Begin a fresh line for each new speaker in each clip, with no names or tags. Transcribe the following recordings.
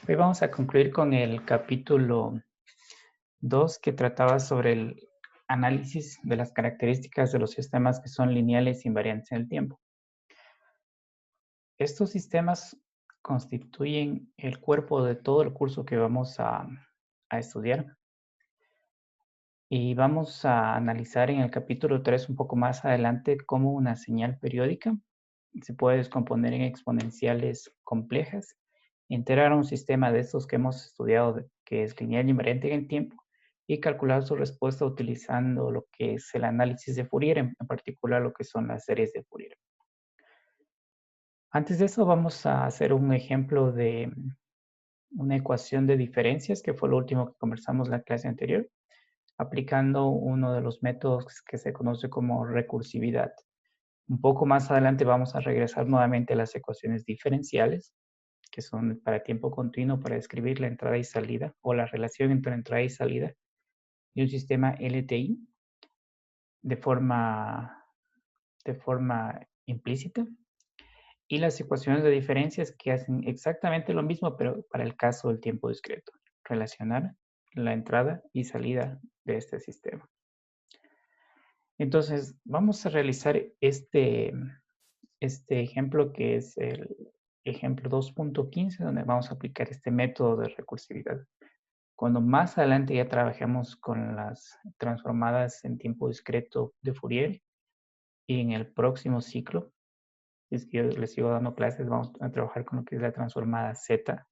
Hoy vamos a concluir con el capítulo 2 que trataba sobre el análisis de las características de los sistemas que son lineales e invariantes en el tiempo. Estos sistemas constituyen el cuerpo de todo el curso que vamos a estudiar y vamos a analizar en el capítulo 3 un poco más adelante cómo una señal periódica se puede descomponer en exponenciales complejas, integrar un sistema de estos que hemos estudiado, que es lineal invariante en el tiempo, y calcular su respuesta utilizando lo que es el análisis de Fourier, en particular lo que son las series de Fourier. Antes de eso vamos a hacer un ejemplo de una ecuación de diferencias, que fue lo último que conversamos en la clase anterior, aplicando uno de los métodos que se conoce como recursividad. Un poco más adelante vamos a regresar nuevamente a las ecuaciones diferenciales, que son para tiempo continuo, para describir la entrada y salida, o la relación entre entrada y salida de un sistema LTI de forma, de forma implícita, y las ecuaciones de diferencias que hacen exactamente lo mismo, pero para el caso del tiempo discreto, relacionar la entrada y salida de este sistema. Entonces, vamos a realizar este ejemplo que es el ejemplo 2.15, donde vamos a aplicar este método de recursividad. Cuando más adelante ya trabajemos con las transformadas en tiempo discreto de Fourier y en el próximo ciclo, es que yo les sigo dando clases, vamos a trabajar con lo que es la transformada Z,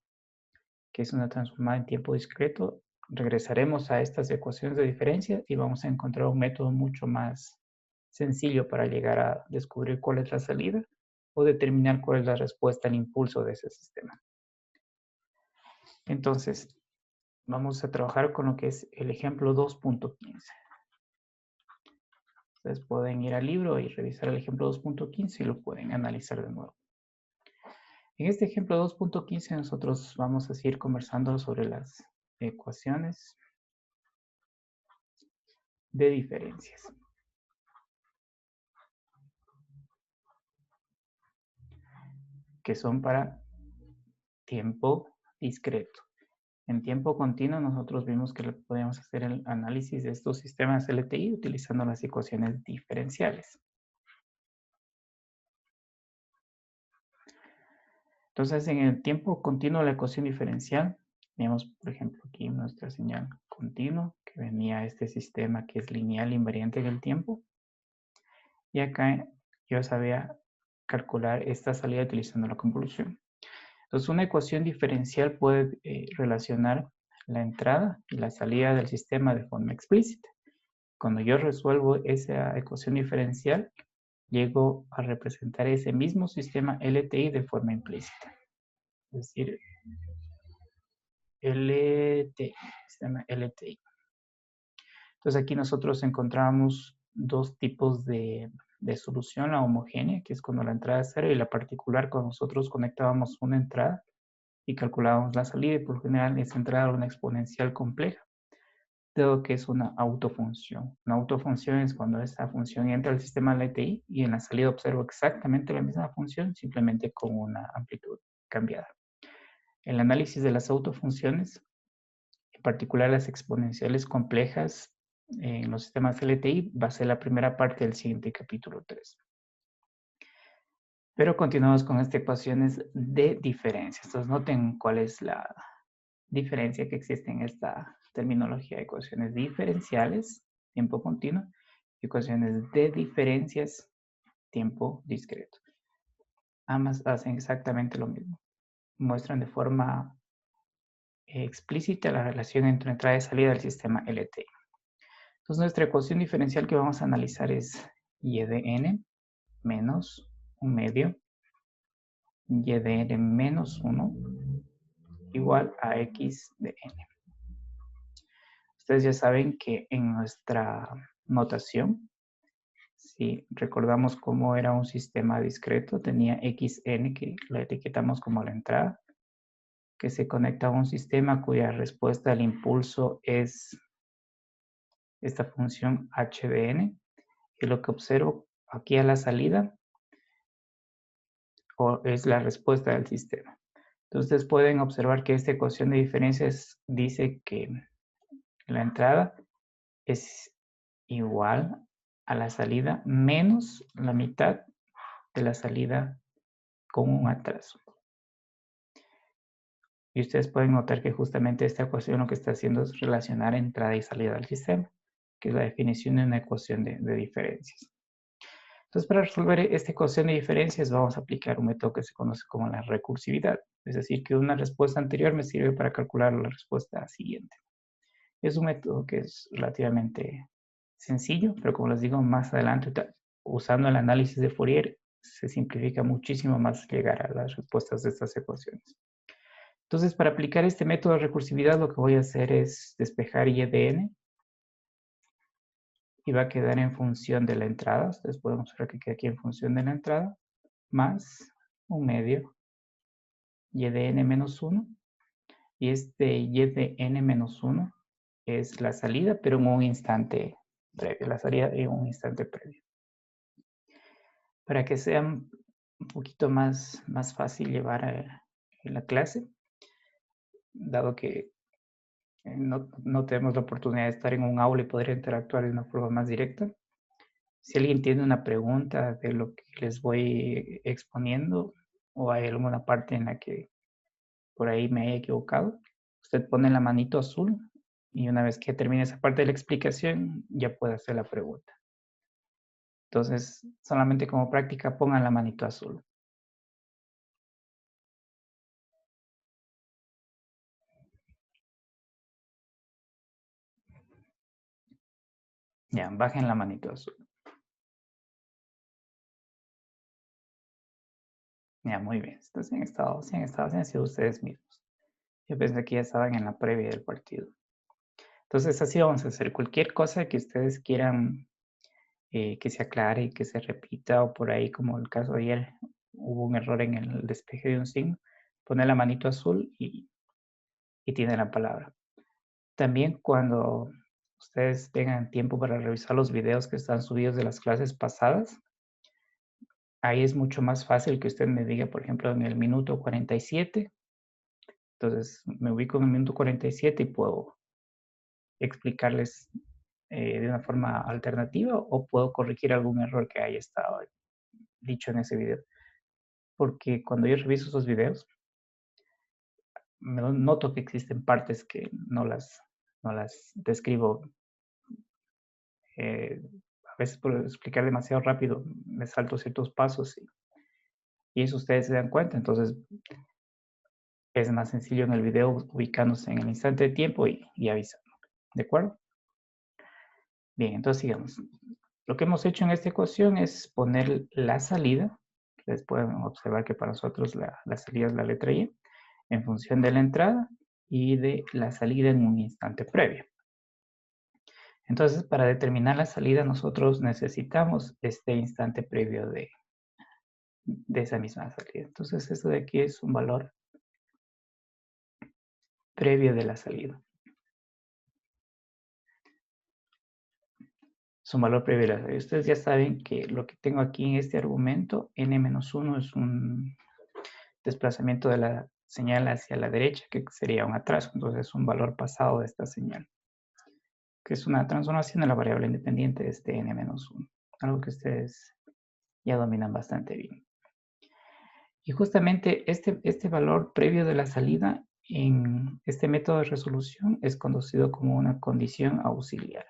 que es una transformada en tiempo discreto. Regresaremos a estas ecuaciones de diferencia y vamos a encontrar un método mucho más sencillo para llegar a descubrir cuál es la salida o determinar cuál es la respuesta al impulso de ese sistema. Entonces, vamos a trabajar con lo que es el ejemplo 2.15. Ustedes pueden ir al libro y revisar el ejemplo 2.15 y lo pueden analizar de nuevo. En este ejemplo 2.15 nosotros vamos a seguir conversando sobre las ecuaciones de diferencias, que son para tiempo discreto. En tiempo continuo nosotros vimos que podemos hacer el análisis de estos sistemas LTI utilizando las ecuaciones diferenciales. Entonces, en el tiempo continuo, la ecuación diferencial, tenemos, por ejemplo, aquí nuestra señal continua, que venía a este sistema que es lineal invariante en el tiempo. Y acá yo sabía calcular esta salida utilizando la convolución. Entonces, una ecuación diferencial puede relacionar la entrada y la salida del sistema de forma explícita. Cuando yo resuelvo esa ecuación diferencial, llego a representar ese mismo sistema LTI de forma implícita. Es decir, LTI, sistema LTI. Entonces aquí nosotros encontramos dos tipos de solución, la homogénea, que es cuando la entrada es cero, y la particular, cuando nosotros conectábamos una entrada y calculábamos la salida, y por lo general esa entrada era una exponencial compleja, dado que es una autofunción. Una autofunción es cuando esa función entra al sistema LTI y en la salida observo exactamente la misma función, simplemente con una amplitud cambiada. El análisis de las autofunciones, en particular las exponenciales complejas en los sistemas LTI, va a ser la primera parte del siguiente capítulo 3. Pero continuamos con estas ecuaciones de diferencia. Entonces noten cuál es la diferencia que existe en esta terminología: ecuaciones diferenciales, tiempo continuo, y ecuaciones de diferencias, tiempo discreto. Ambas hacen exactamente lo mismo. Muestran de forma explícita la relación entre entrada y salida del sistema LTI. Entonces, nuestra ecuación diferencial que vamos a analizar es y de n menos un medio y de n menos 1 igual a x de n. Ustedes ya saben que en nuestra notación, si recordamos cómo era un sistema discreto, tenía xn, que la etiquetamos como la entrada, que se conecta a un sistema cuya respuesta al impulso es esta función h de n, y lo que observo aquí a la salida es la respuesta del sistema. Entonces, ustedes pueden observar que esta ecuación de diferencias dice que la entrada es igual a la salida menos la mitad de la salida con un atraso. Y ustedes pueden notar que justamente esta ecuación lo que está haciendo es relacionar entrada y salida del sistema, que es la definición de una ecuación de diferencias. Entonces, para resolver esta ecuación de diferencias vamos a aplicar un método que se conoce como la recursividad. Es decir, que una respuesta anterior me sirve para calcular la respuesta siguiente. Es un método que es relativamente sencillo, pero como les digo, más adelante, usando el análisis de Fourier, se simplifica muchísimo más llegar a las respuestas de estas ecuaciones. Entonces, para aplicar este método de recursividad, lo que voy a hacer es despejar y de n, y va a quedar en función de la entrada. Ustedes pueden observar que queda aquí en función de la entrada, más un medio y de n menos 1. Y este y de n menos 1 es la salida, pero en un instante previo, la salida en un instante previo. Para que sea un poquito más fácil llevar la clase, dado que no tenemos la oportunidad de estar en un aula y poder interactuar de una forma más directa. Si alguien tiene una pregunta de lo que les voy exponiendo o hay alguna parte en la que por ahí me haya equivocado, usted pone la manito azul y una vez que termine esa parte de la explicación ya puede hacer la pregunta. Entonces, solamente como práctica pongan la manito azul. Ya, bajen la manito azul. Ya, muy bien. Entonces, sí han sido ustedes mismos. Yo pensé que ya estaban en la previa del partido. Entonces, así vamos a hacer. Cualquier cosa que ustedes quieran que se aclare y que se repita, o por ahí, como el caso de ayer, hubo un error en el despeje de un signo, pone la manito azul y tiene la palabra. También cuando ustedes tengan tiempo para revisar los videos que están subidos de las clases pasadas, ahí es mucho más fácil que usted me diga, por ejemplo, en el minuto 47. Entonces, me ubico en el minuto 47 y puedo explicarles de una forma alternativa o puedo corregir algún error que haya estado dicho en ese video. Porque cuando yo reviso esos videos, noto que existen partes que no las describo. A veces por explicar demasiado rápido me salto ciertos pasos y eso ustedes se dan cuenta. Entonces, es más sencillo en el video ubicándose en el instante de tiempo y avisando. ¿De acuerdo? Bien, entonces sigamos. Lo que hemos hecho en esta ecuación es poner la salida. Ustedes pueden observar que para nosotros la salida es la letra Y, en función de la entrada y de la salida en un instante previo. Entonces, para determinar la salida, nosotros necesitamos este instante previo de esa misma salida. Entonces, esto de aquí es un valor previo de la salida. Es un valor previo de la salida. Ustedes ya saben que lo que tengo aquí en este argumento, n-1 es un desplazamiento de la señal hacia la derecha, que sería un atraso. Entonces, es un valor pasado de esta señal, que es una transformación de la variable independiente de este n-1, algo que ustedes ya dominan bastante bien. Y justamente este valor previo de la salida en este método de resolución es conocido como una condición auxiliar.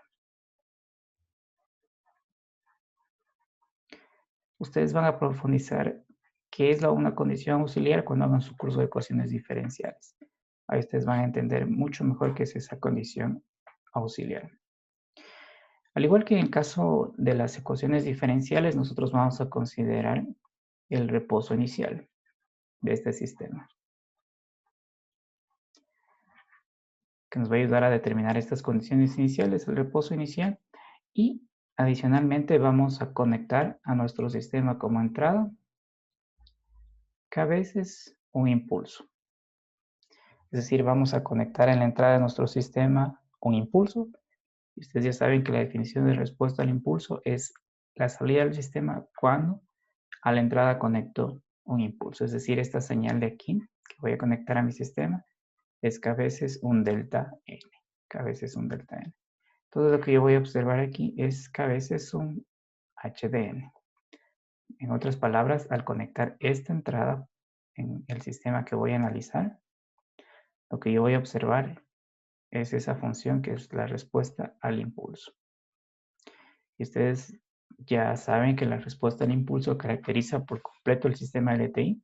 Ustedes van a profundizar qué es una condición auxiliar cuando hagan su curso de ecuaciones diferenciales. Ahí ustedes van a entender mucho mejor qué es esa condición auxiliar. Al igual que en el caso de las ecuaciones diferenciales, nosotros vamos a considerar el reposo inicial de este sistema, que nos va a ayudar a determinar estas condiciones iniciales, el reposo inicial, y adicionalmente vamos a conectar a nuestro sistema como entrada cada vez un impulso. Es decir, vamos a conectar en la entrada de nuestro sistema un impulso. Y ustedes ya saben que la definición de respuesta al impulso es la salida del sistema cuando a la entrada conecto un impulso. Es decir, esta señal de aquí que voy a conectar a mi sistema es k veces un delta n. K veces un delta n. Todo lo que yo voy a observar aquí es k veces un h de n. En otras palabras, al conectar esta entrada en el sistema que voy a analizar, lo que yo voy a observar es esa función que es la respuesta al impulso. Y ustedes ya saben que la respuesta al impulso caracteriza por completo el sistema LTI.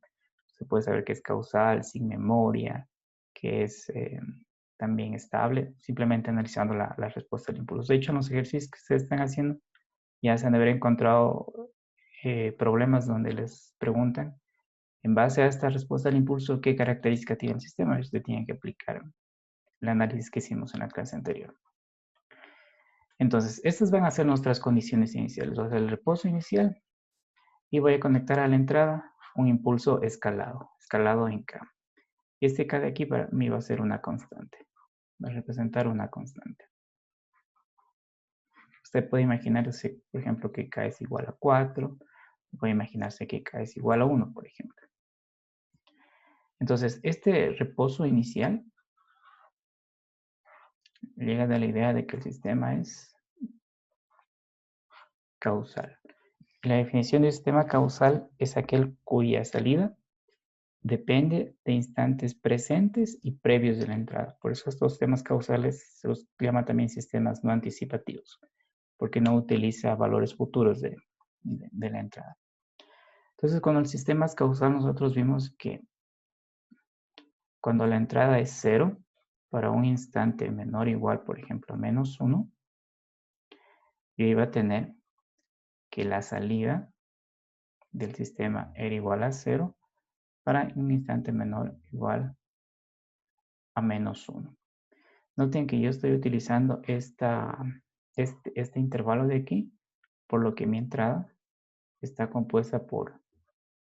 Se puede saber que es causal, sin memoria, que es también estable, simplemente analizando la respuesta al impulso. De hecho, en los ejercicios que se están haciendo, ya se han de haber encontrado problemas donde les preguntan, en base a esta respuesta al impulso, ¿qué característica tiene el sistema? Y ustedes tienen que aplicar el análisis que hicimos en la clase anterior. Entonces, estas van a ser nuestras condiciones iniciales. O sea, el reposo inicial, y voy a conectar a la entrada un impulso escalado en K. Y este K de aquí para mí va a ser una constante. Va a representar una constante. Usted puede imaginarse, por ejemplo, que K es igual a 4. Puede imaginarse que K es igual a 1, por ejemplo. Entonces, este reposo inicial llega de la idea de que el sistema es causal. La definición de sistema causal es aquel cuya salida depende de instantes presentes y previos de la entrada. Por eso estos sistemas causales se los llama también sistemas no anticipativos, porque no utiliza valores futuros de la entrada. Entonces, con el sistema causal nosotros vimos que cuando la entrada es 0, para un instante menor o igual, por ejemplo, a menos 1, yo iba a tener que la salida del sistema era igual a 0 para un instante menor o igual a menos 1. Noten que yo estoy utilizando este intervalo de aquí, por lo que mi entrada está compuesta por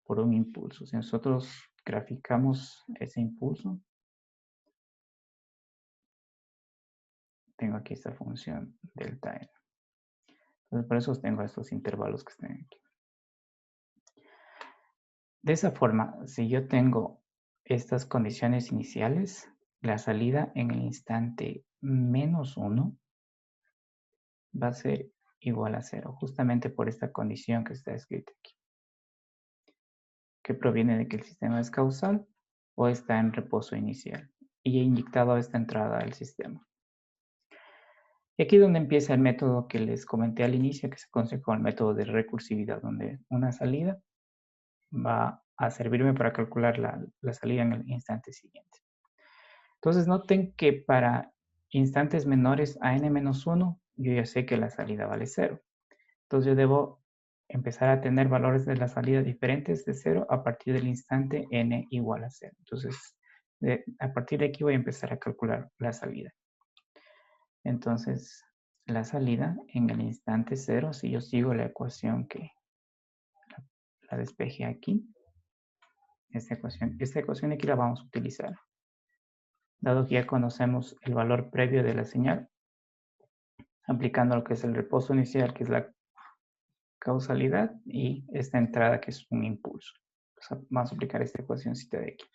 un impulso. Si nosotros graficamos ese impulso, tengo aquí esta función delta n. Entonces, por eso tengo estos intervalos que están aquí. De esa forma, si yo tengo estas condiciones iniciales, la salida en el instante menos 1 va a ser igual a 0, justamente por esta condición que está escrita aquí, que proviene de que el sistema es causal o está en reposo inicial y he inyectado esta entrada al sistema. Y aquí es donde empieza el método que les comenté al inicio, que se conoce como el método de recursividad, donde una salida va a servirme para calcular la salida en el instante siguiente. Entonces noten que para instantes menores a n-1, yo ya sé que la salida vale 0. Entonces yo debo empezar a tener valores de la salida diferentes de 0 a partir del instante n igual a 0. Entonces, a partir de aquí voy a empezar a calcular la salida. Entonces, la salida en el instante 0, si yo sigo la ecuación que la despeje aquí, esta ecuación aquí la vamos a utilizar. Dado que ya conocemos el valor previo de la señal, aplicando lo que es el reposo inicial, que es la causalidad, y esta entrada, que es un impulso. Entonces, vamos a aplicar esta ecuacióncita de aquí.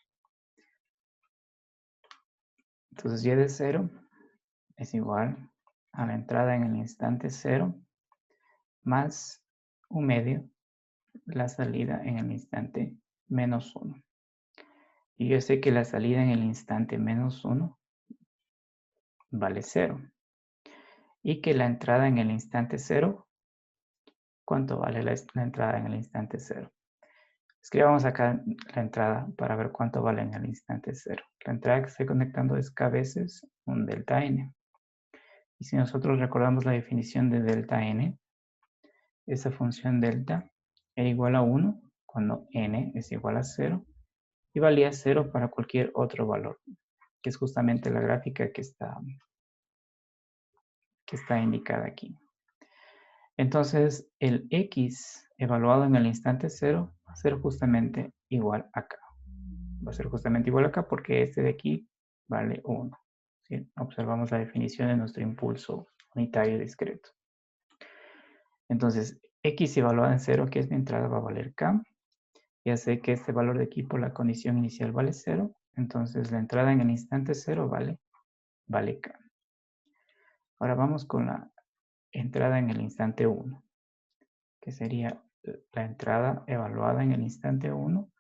Entonces, y de 0 es igual a la entrada en el instante 0 más un medio la salida en el instante menos 1. Y yo sé que la salida en el instante menos 1 vale 0. Y que la entrada en el instante 0, ¿cuánto vale la entrada en el instante 0? Escribamos acá la entrada para ver cuánto vale en el instante 0. La entrada que estoy conectando es k veces un delta n. Y si nosotros recordamos la definición de delta n, esa función delta era igual a 1 cuando n es igual a 0 y valía 0 para cualquier otro valor, que es justamente la gráfica que está indicada aquí. Entonces, el x evaluado en el instante 0 va a ser justamente igual a k. Va a ser justamente igual a k porque este de aquí vale 1. ¿Sí? Observamos la definición de nuestro impulso unitario discreto. Entonces, x evaluado en 0, que es mi entrada, va a valer k. Ya sé que este valor de aquí por la condición inicial vale 0. Entonces la entrada en el instante 0 vale K. Ahora vamos con la entrada en el instante 1, que sería la entrada evaluada en el instante 1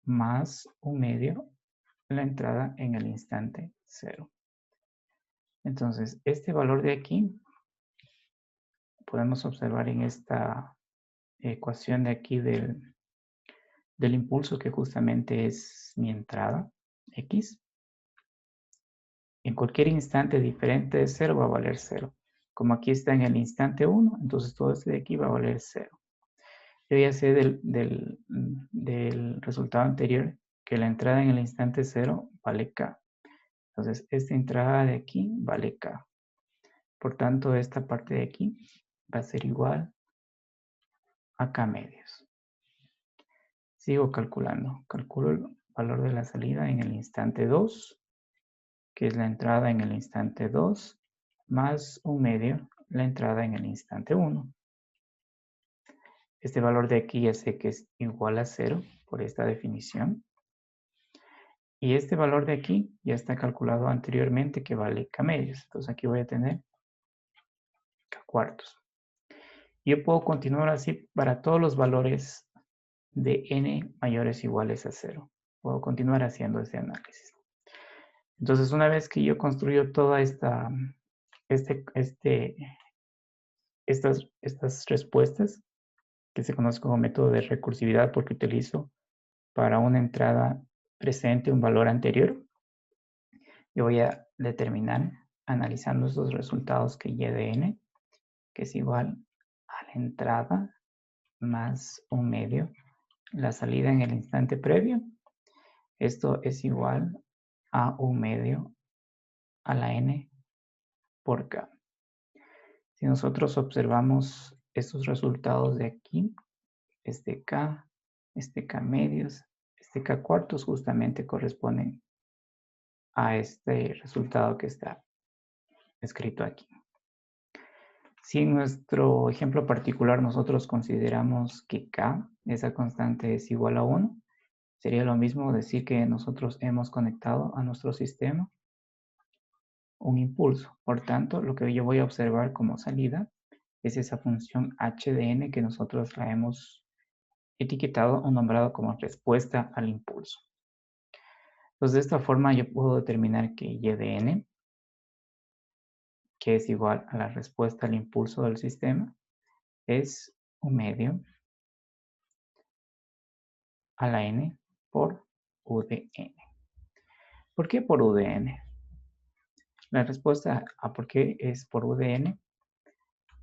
más 1/2 la entrada en el instante 0. Entonces, este valor de aquí, podemos observar en esta ecuación de aquí del impulso, que justamente es mi entrada, X. En cualquier instante diferente de 0 va a valer 0. Como aquí está en el instante 1, entonces todo este de aquí va a valer 0. Yo ya sé del resultado anterior que la entrada en el instante 0 vale K. Entonces, esta entrada de aquí vale K. Por tanto, esta parte de aquí va a ser igual a K medios. Sigo calculando. Calculo el valor de la salida en el instante 2, que es la entrada en el instante 2, más 1/2 la entrada en el instante 1. Este valor de aquí ya sé que es igual a 0 por esta definición. Y este valor de aquí ya está calculado anteriormente, que vale K medios. Entonces aquí voy a tener K cuartos. Yo puedo continuar así para todos los valores de n mayores o iguales a 0. Puedo continuar haciendo ese análisis. Entonces, una vez que yo construyo toda estas respuestas, que se conoce como método de recursividad porque utilizo para una entrada presente un valor anterior, yo voy a determinar, analizando estos resultados, que y de n, que es igual a la entrada más 1/2 la salida en el instante previo. Esto es igual a 1/2 a la n por K. Si nosotros observamos estos resultados de aquí, este K medios, este K cuartos, justamente corresponden a este resultado que está escrito aquí. Si en nuestro ejemplo particular nosotros consideramos que K, esa constante, es igual a 1, sería lo mismo decir que nosotros hemos conectado a nuestro sistema un impulso. Por tanto, lo que yo voy a observar como salida es esa función h de n que nosotros la hemos etiquetado o nombrado como respuesta al impulso. Entonces, de esta forma yo puedo determinar que y de n, que es igual a la respuesta al impulso del sistema, es 1/2 a la n por u de n. ¿Por qué por u de n? La respuesta a por qué es por u de n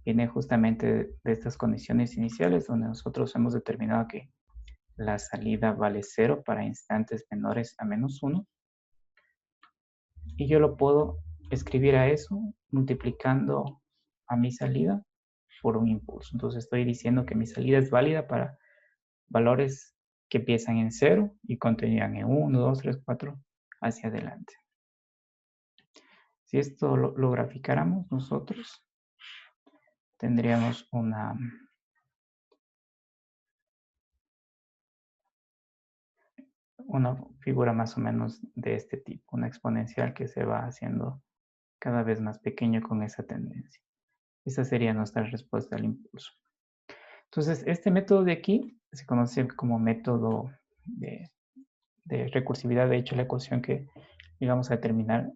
viene justamente de estas condiciones iniciales, donde nosotros hemos determinado que la salida vale 0 para instantes menores a -1. Y yo lo puedo escribir a eso multiplicando a mi salida por un impulso. Entonces estoy diciendo que mi salida es válida para valores que empiezan en 0 y continúan en 1, 2, 3, 4 hacia adelante. Si esto lo graficáramos nosotros, tendríamos una figura más o menos de este tipo, una exponencial que se va haciendo cada vez más pequeño con esa tendencia. Esa sería nuestra respuesta al impulso. Entonces, este método de aquí se conoce como método de recursividad. De hecho, la ecuación que íbamos a determinar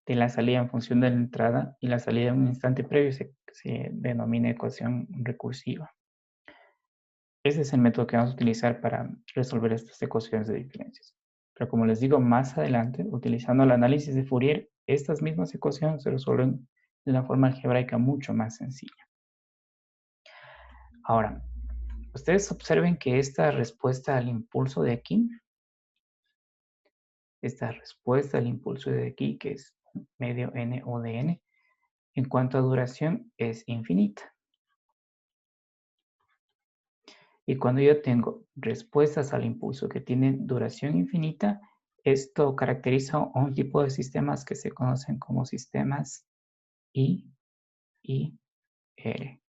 de la salida en función de la entrada y la salida en un instante previo se denomina ecuación recursiva. Ese es el método que vamos a utilizar para resolver estas ecuaciones de diferencias. Pero como les digo, más adelante, utilizando el análisis de Fourier, estas mismas ecuaciones se resuelven de una forma algebraica mucho más sencilla. Ahora, ustedes observen que esta respuesta al impulso de aquí, que es medio n o de n, en cuanto a duración es infinita. Y cuando yo tengo respuestas al impulso que tienen duración infinita, esto caracteriza a un tipo de sistemas que se conocen como sistemas I, R,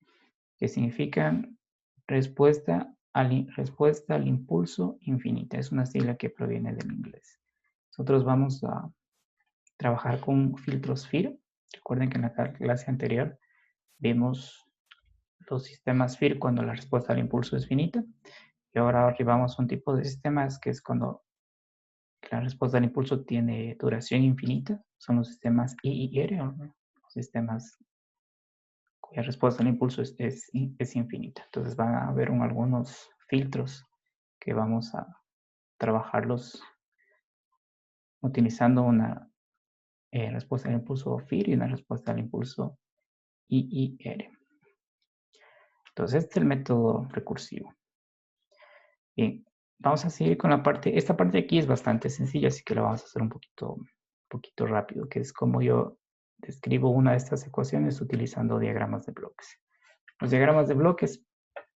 que significan respuesta respuesta al impulso infinita. Es una sigla que proviene del inglés. Nosotros vamos a trabajar con filtros FIR. Recuerden que en la clase anterior vimos los sistemas FIR cuando la respuesta al impulso es finita. Y ahora arribamos a un tipo de sistemas que es cuando la respuesta al impulso tiene duración infinita. Son los sistemas I y R, o los sistemas cuya respuesta al impulso es infinita. Entonces van a haber algunos filtros que vamos a trabajarlos utilizando una respuesta al impulso FIR y una respuesta al impulso IIR. Entonces, este es el método recursivo. Bien, vamos a seguir con la parte. Esta parte de aquí es bastante sencilla, así que la vamos a hacer un poquito rápido, que es como yo describo una de estas ecuaciones utilizando diagramas de bloques. Los diagramas de bloques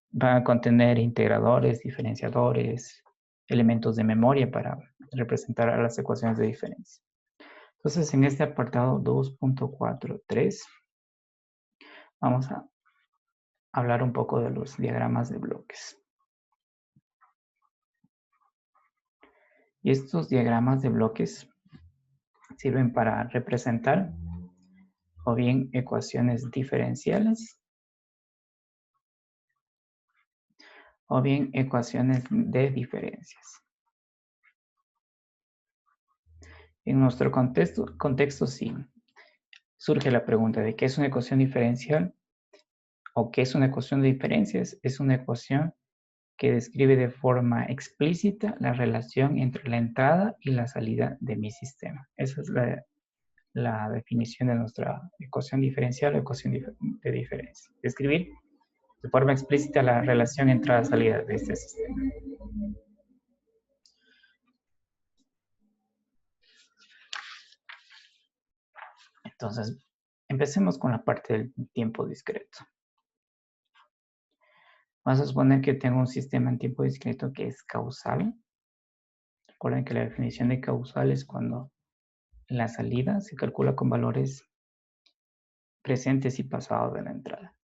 van a contener integradores, diferenciadores, elementos de memoria para representar a las ecuaciones de diferencia. Entonces, en este apartado 2.43 vamos a hablar un poco de los diagramas de bloques. Y estos diagramas de bloques sirven para representar o bien ecuaciones diferenciales o bien ecuaciones de diferencias. En nuestro contexto sí, surge la pregunta de qué es una ecuación diferencial o qué es una ecuación de diferencias. Es una ecuación que describe de forma explícita la relación entre la entrada y la salida de mi sistema. Esa es la definición de nuestra ecuación diferencial o ecuación de diferencia. Describir de forma explícita la relación entrada-salida de este sistema. Entonces, empecemos con la parte del tiempo discreto. Vamos a suponer que tengo un sistema en tiempo discreto que es causal. Recuerden que la definición de causal es cuando la salida se calcula con valores presentes y pasados de la entrada.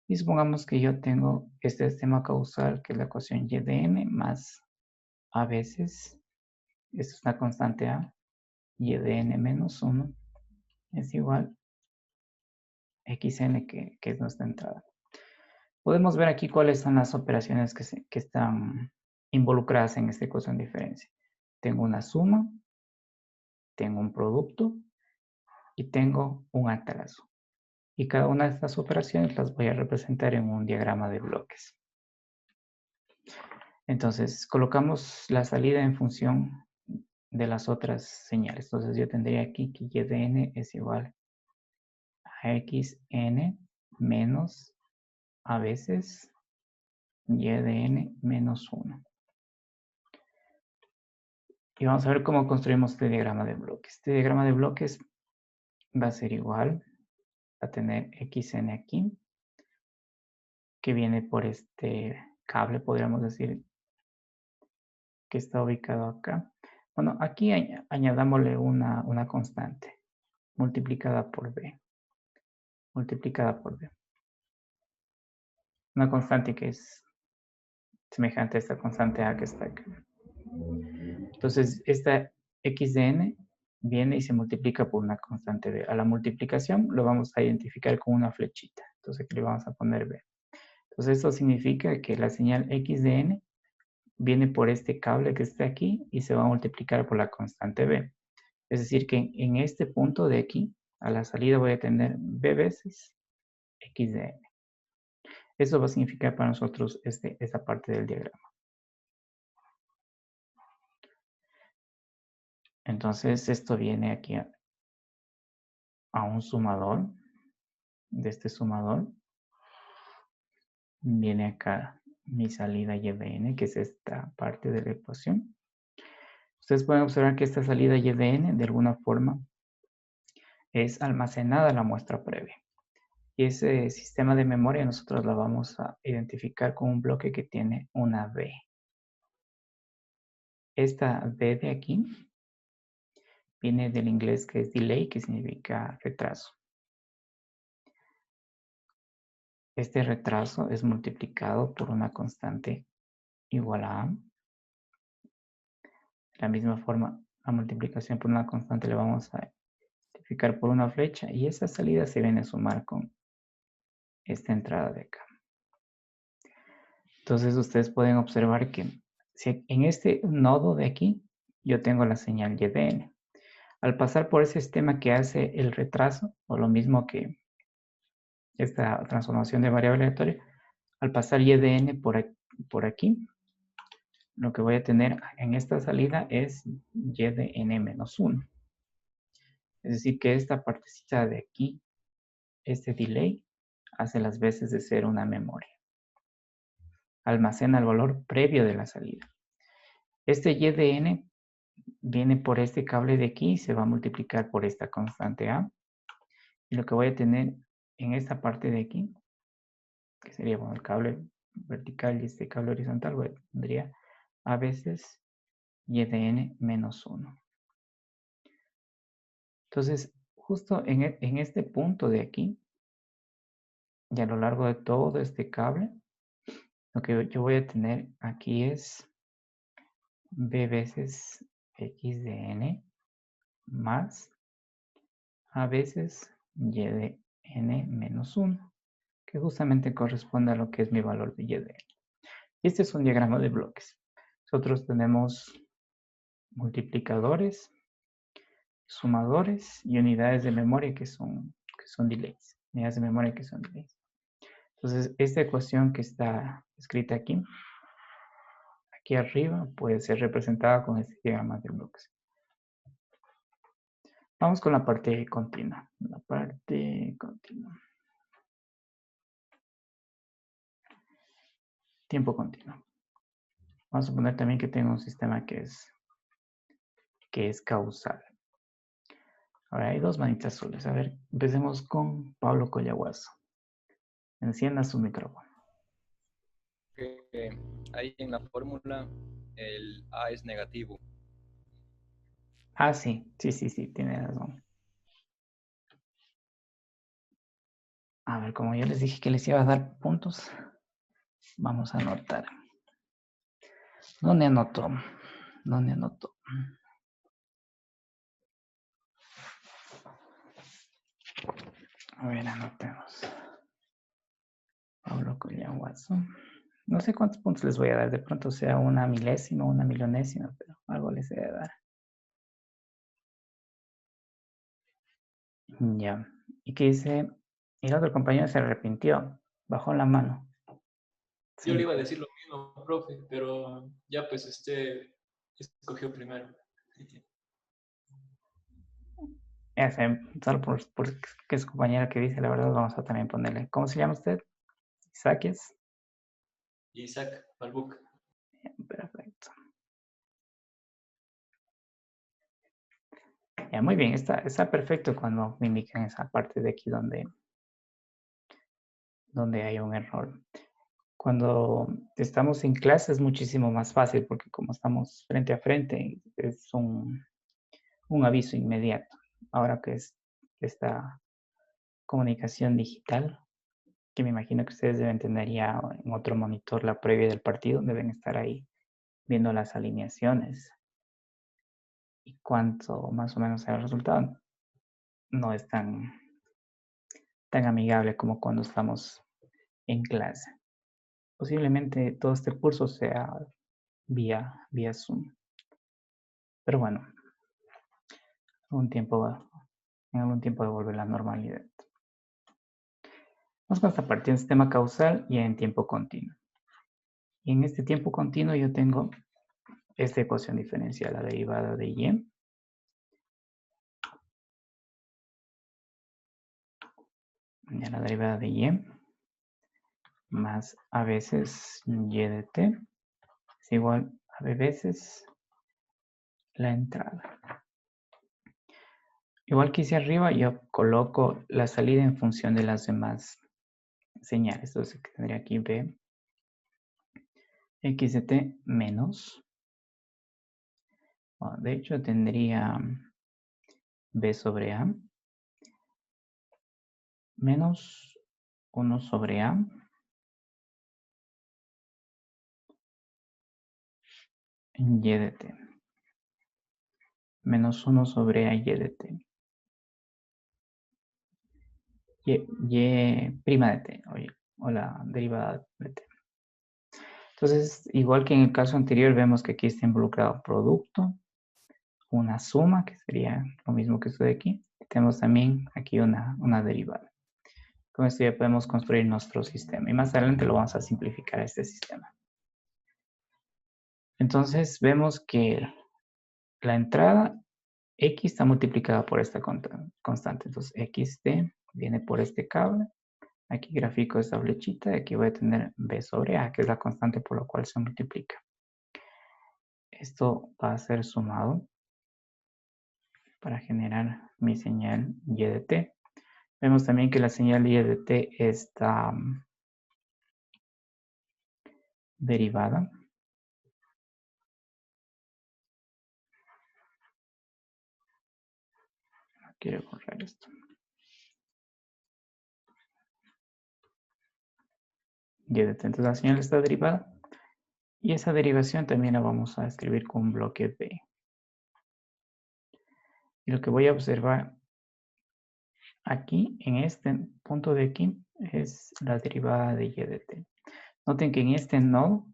Y supongamos que yo tengo este sistema causal que es la ecuación y de n más a veces, esto es una constante a, y de n menos 1 es igual a xn que es nuestra entrada. Podemos ver aquí cuáles son las operaciones que están involucradas en esta ecuación de diferencia. Tengo una suma, tengo un producto y tengo un atraso. Y cada una de estas operaciones las voy a representar en un diagrama de bloques. Entonces, colocamos la salida en función de las otras señales. Entonces, yo tendría aquí que y de n es igual a xn menos a veces y de n menos 1. Y vamos a ver cómo construimos este diagrama de bloques. Este diagrama de bloques va a ser igual a tener xn aquí, que viene por este cable, podríamos decir, que está ubicado acá. Bueno, aquí añadámosle una constante multiplicada por b. Multiplicada por b. Una constante que es semejante a esta constante a que está acá. Entonces, esta x de n viene y se multiplica por una constante b. A la multiplicación lo vamos a identificar con una flechita. Entonces, aquí le vamos a poner b. Entonces, esto significa que la señal x de n viene por este cable que está aquí y se va a multiplicar por la constante b. Es decir, que en este punto de aquí, a la salida voy a tener b veces x de n. Eso va a significar para nosotros esta parte del diagrama. Entonces, esto viene aquí a un sumador. De este sumador viene acá mi salida y de n, que es esta parte de la ecuación. Ustedes pueden observar que esta salida y de n, de alguna forma, es almacenada la muestra previa. Y ese sistema de memoria nosotros lo vamos a identificar con un bloque que tiene una b. Esta b de aquí viene del inglés que es delay, que significa retraso. Este retraso es multiplicado por una constante igual a A. De la misma forma, la multiplicación por una constante le vamos a multiplicar por una flecha y esa salida se viene a sumar con esta entrada de acá. Entonces ustedes pueden observar que si en este nodo de aquí yo tengo la señal y de n. Al pasar por ese sistema que hace el retraso, o lo mismo que esta transformación de variable aleatoria, al pasar y de n por aquí, lo que voy a tener en esta salida es y de n menos 1. Es decir, que esta partecita de aquí, este delay, hace las veces de ser una memoria. Almacena el valor previo de la salida. Este y de n viene por este cable de aquí y se va a multiplicar por esta constante a. Y lo que voy a tener en esta parte de aquí, que sería bueno, el cable vertical y este cable horizontal, tendría a veces y de n menos 1. Entonces, justo en este punto de aquí, y a lo largo de todo este cable, lo que yo voy a tener aquí es b veces x de n más a veces y de n menos 1, que justamente corresponde a lo que es mi valor de y de n. Y este es un diagrama de bloques. Nosotros tenemos multiplicadores, sumadores y unidades de memoria que son delays. Unidades de memoria que son delays. Entonces, esta ecuación que está escrita aquí arriba, puede ser representada con este diagrama de bloques. Vamos con la parte continua. La parte continua. Tiempo continuo. Vamos a suponer también que tengo un sistema que es causal. Ahora hay dos manitas azules. A ver, empecemos con Pablo Collahuaso. Encienda su micrófono.
Que ahí en la fórmula el A es negativo.
Ah, sí, tiene razón. A ver, como yo les dije que les iba a dar puntos, vamos a anotar. ¿Dónde anotó? ¿Dónde anotó? A ver, anotemos. Pablo Collahuaso. No sé cuántos puntos les voy a dar. De pronto sea una milésima, una milionésima, pero algo les voy a dar. Ya. ¿Y qué dice? El otro compañero se arrepintió. Bajó la mano.
Yo le
Sí.
iba a decir lo mismo, profe, pero ya pues escogió primero.
Ya sé, solo por que es compañera que dice la verdad, vamos a también ponerle. ¿Cómo se llama usted? Isaquias.
Isaac Balbuc.
Perfecto. Ya, muy bien. Está perfecto cuando me indican esa parte de aquí donde hay un error. Cuando estamos en clase es muchísimo más fácil porque como estamos frente a frente es un aviso inmediato. Ahora que es esta comunicación digital, que me imagino que ustedes deben tener ya en otro monitor la previa del partido, deben estar ahí viendo las alineaciones y cuánto más o menos sea el resultado. No es tan amigable como cuando estamos en clase. Posiblemente todo este curso sea vía Zoom. Pero bueno, en algún tiempo de volver a la normalidad. Vamos a partir del sistema causal y en tiempo continuo. Y en este tiempo continuo yo tengo esta ecuación diferencial, la derivada de y. La derivada de y más a veces y de t es igual a b veces la entrada. Igual que hice arriba, yo coloco la salida en función de las demás señales. Entonces tendría aquí b x de t menos. Bueno, de hecho tendría b sobre a menos 1 sobre a y de t. Menos 1 sobre a y de t. Y prima de t, o la derivada de t. Entonces, igual que en el caso anterior, vemos que aquí está involucrado producto, una suma, que sería lo mismo que esto de aquí. Tenemos también aquí una derivada. Con esto ya podemos construir nuestro sistema. Y más adelante lo vamos a simplificar este sistema. Entonces, vemos que la entrada X está multiplicada por esta constante. Entonces, XT viene por este cable. Aquí grafico esta flechita. Aquí voy a tener B sobre A, que es la constante por la cual se multiplica. Esto va a ser sumado para generar mi señal Y de T. Vemos también que la señal Y de T está derivada. No quiero borrar esto. Y de T. Entonces la señal está derivada. Y esa derivación también la vamos a escribir con un bloque B. Y lo que voy a observar aquí, en este punto de aquí, es la derivada de Y de T. Noten que en este nodo,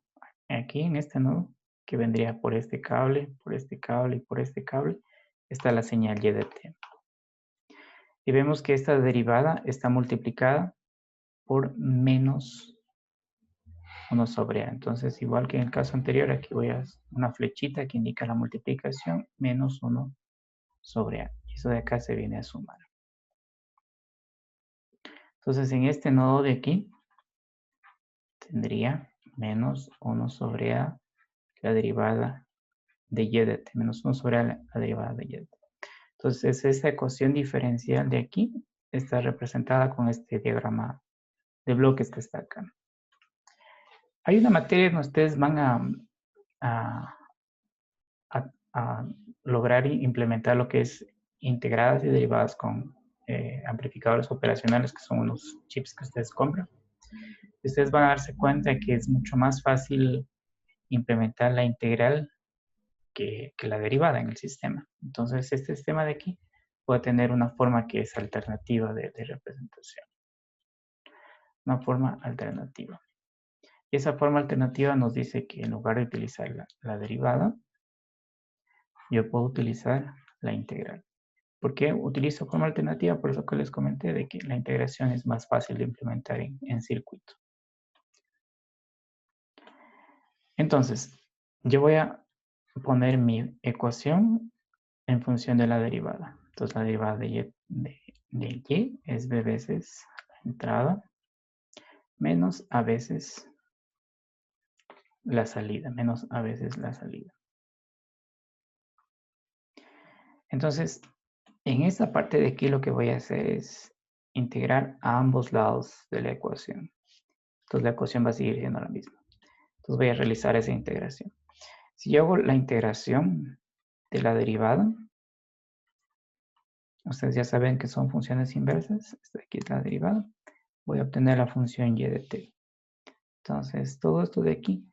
aquí en este nodo, que vendría por este cable, por este cable y por este cable, está la señal Y de T. Y vemos que esta derivada está multiplicada por menos 1 sobre A. Entonces, igual que en el caso anterior, aquí voy a una flechita que indica la multiplicación, menos 1 sobre A. Y eso de acá se viene a sumar. Entonces, en este nodo de aquí, tendría menos 1 sobre A, la derivada de Y de T, menos 1 sobre A, la derivada de Y de T. Entonces, esta ecuación diferencial de aquí está representada con este diagrama de bloques que está acá. Hay una materia donde ustedes van a lograr implementar lo que es integradas y derivadas con amplificadores operacionales, que son unos chips que ustedes compran. Ustedes van a darse cuenta que es mucho más fácil implementar la integral que la derivada en el sistema. Entonces, este sistema de aquí puede tener una forma que es alternativa de representación. Una forma alternativa. Y esa forma alternativa nos dice que en lugar de utilizar la derivada, yo puedo utilizar la integral. ¿Por qué utilizo forma alternativa? Por eso que les comenté de que la integración es más fácil de implementar en circuito. Entonces, yo voy a poner mi ecuación en función de la derivada. Entonces, la derivada de y es b veces la entrada menos a veces la salida, menos a veces la salida. Entonces, en esta parte de aquí lo que voy a hacer es integrar a ambos lados de la ecuación. Entonces, la ecuación va a seguir siendo la misma. Entonces, voy a realizar esa integración. Si yo hago la integración de la derivada, ustedes ya saben que son funciones inversas. Esta de aquí es la derivada. Voy a obtener la función y de t. Entonces, todo esto de aquí,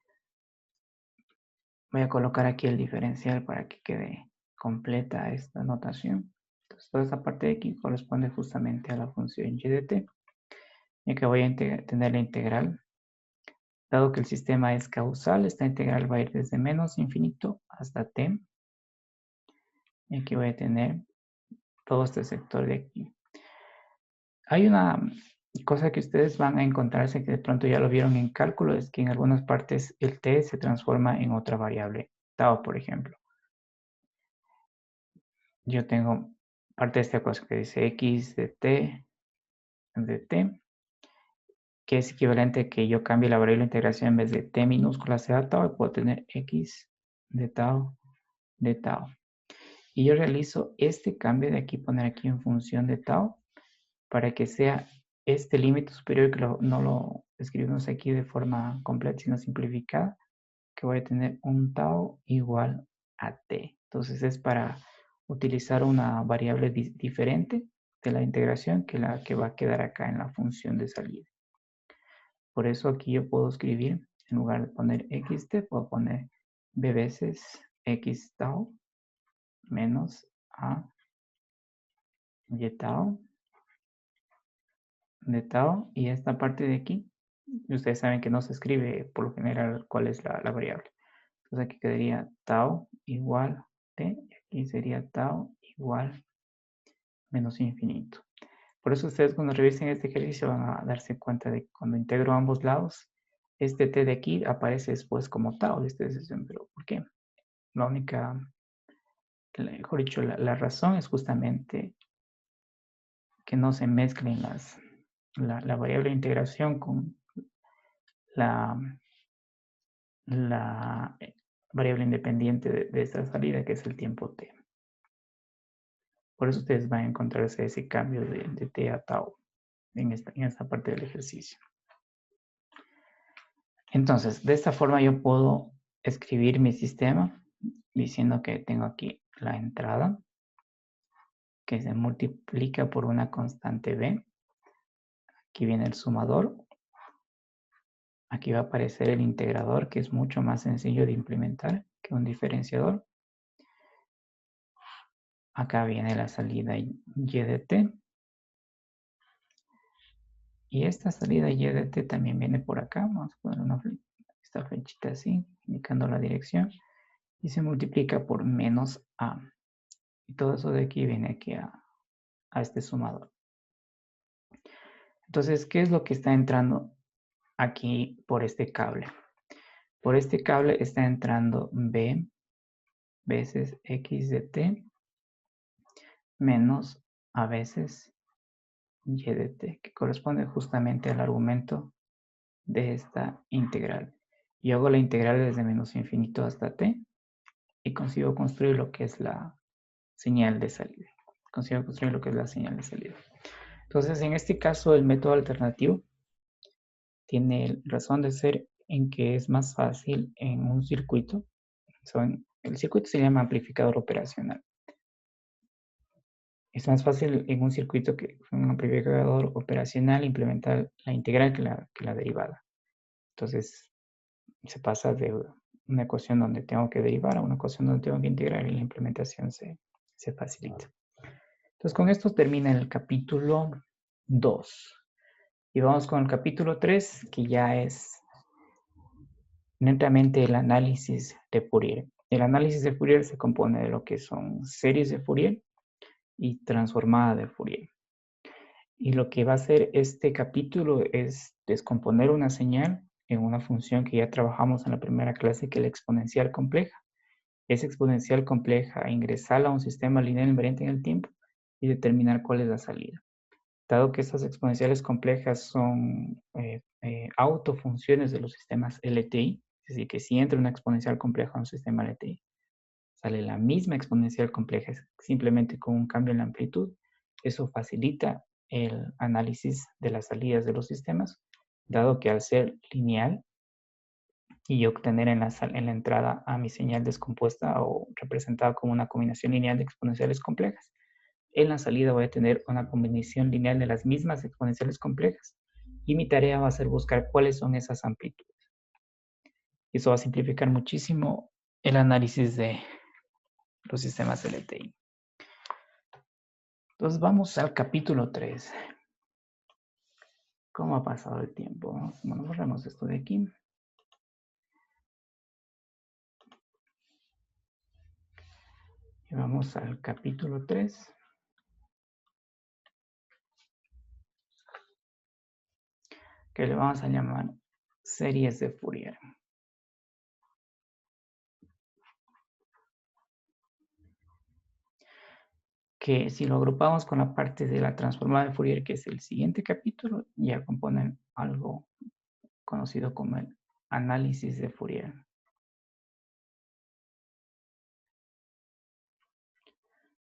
voy a colocar aquí el diferencial para que quede completa esta notación. Entonces, toda esta parte de aquí corresponde justamente a la función y de t. Y que voy a tener la integral. Dado que el sistema es causal, esta integral va a ir desde menos infinito hasta t. Y aquí voy a tener todo este sector de aquí. Hay una cosa que ustedes van a encontrarse que de pronto ya lo vieron en cálculo, es que en algunas partes el t se transforma en otra variable, tau, por ejemplo. Yo tengo parte de esta ecuación que dice x de t, que es equivalente a que yo cambie la variable de integración en vez de t minúscula sea tau, y puedo tener x de tau. Y yo realizo este cambio de aquí, poner aquí en función de tau, para que sea este límite superior, que no lo escribimos aquí de forma completa, sino simplificada, que voy a tener un tau igual a t. Entonces es para utilizar una variable diferente de la integración que la que va a quedar acá en la función de salida. Por eso aquí yo puedo escribir, en lugar de poner xt, puedo poner b veces x tau menos a y tau de tau, y esta parte de aquí, ustedes saben que no se escribe por lo general cuál es la variable. Entonces aquí quedaría tau igual t, y aquí sería tau igual menos infinito. Por eso ustedes cuando revisen este ejercicio van a darse cuenta de que cuando integro ambos lados, este t de aquí aparece después como tau. Y ustedes dicen, pero ¿por qué? La única, mejor dicho, la razón es justamente que no se mezclen la variable de integración con la variable independiente de esta salida, que es el tiempo t. Por eso ustedes van a encontrarse ese cambio de t a tau en esta parte del ejercicio. Entonces, de esta forma yo puedo escribir mi sistema diciendo que tengo aquí la entrada que se multiplica por una constante b. Aquí viene el sumador. Aquí va a aparecer el integrador, que es mucho más sencillo de implementar que un diferenciador. Acá viene la salida y de t. Y esta salida y de t también viene por acá. Vamos a poner esta flechita así, indicando la dirección. Y se multiplica por menos a. Y todo eso de aquí viene aquí a este sumador. Entonces, ¿qué es lo que está entrando aquí por este cable? Por este cable está entrando b veces x de t menos a veces y de t, que corresponde justamente al argumento de esta integral. Yo hago la integral desde menos infinito hasta t y consigo construir lo que es la señal de salida. Entonces, en este caso, el método alternativo tiene razón de ser en que es más fácil en un circuito. El circuito se llama amplificador operacional. Es más fácil en un circuito que un amplificador operacional implementar la integral que la derivada. Entonces, se pasa de una ecuación donde tengo que derivar a una ecuación donde tengo que integrar y la implementación se facilita. Entonces, con esto termina el capítulo 2. Y vamos con el capítulo 3, que ya es netamente el análisis de Fourier. El análisis de Fourier se compone de lo que son series de Fourier y transformada de Fourier. Y lo que va a hacer este capítulo es descomponer una señal en una función que ya trabajamos en la primera clase, que es la exponencial compleja. Esa exponencial compleja, ingresarla a un sistema lineal invariante en el tiempo y determinar cuál es la salida. Dado que estas exponenciales complejas son autofunciones de los sistemas LTI, es decir, que si entra una exponencial compleja a un sistema LTI, sale la misma exponencial compleja, simplemente con un cambio en la amplitud. Eso facilita el análisis de las salidas de los sistemas, dado que al ser lineal y obtener en la entrada a mi señal descompuesta o representada como una combinación lineal de exponenciales complejas, en la salida voy a tener una combinación lineal de las mismas exponenciales complejas y mi tarea va a ser buscar cuáles son esas amplitudes. Eso va a simplificar muchísimo el análisis de los sistemas LTI. Entonces vamos al capítulo 3. ¿Cómo ha pasado el tiempo? Bueno, borramos esto de aquí. Y vamos al capítulo 3. Que le vamos a llamar series de Fourier. Que si lo agrupamos con la parte de la transformada de Fourier, que es el siguiente capítulo, ya componen algo conocido como el análisis de Fourier.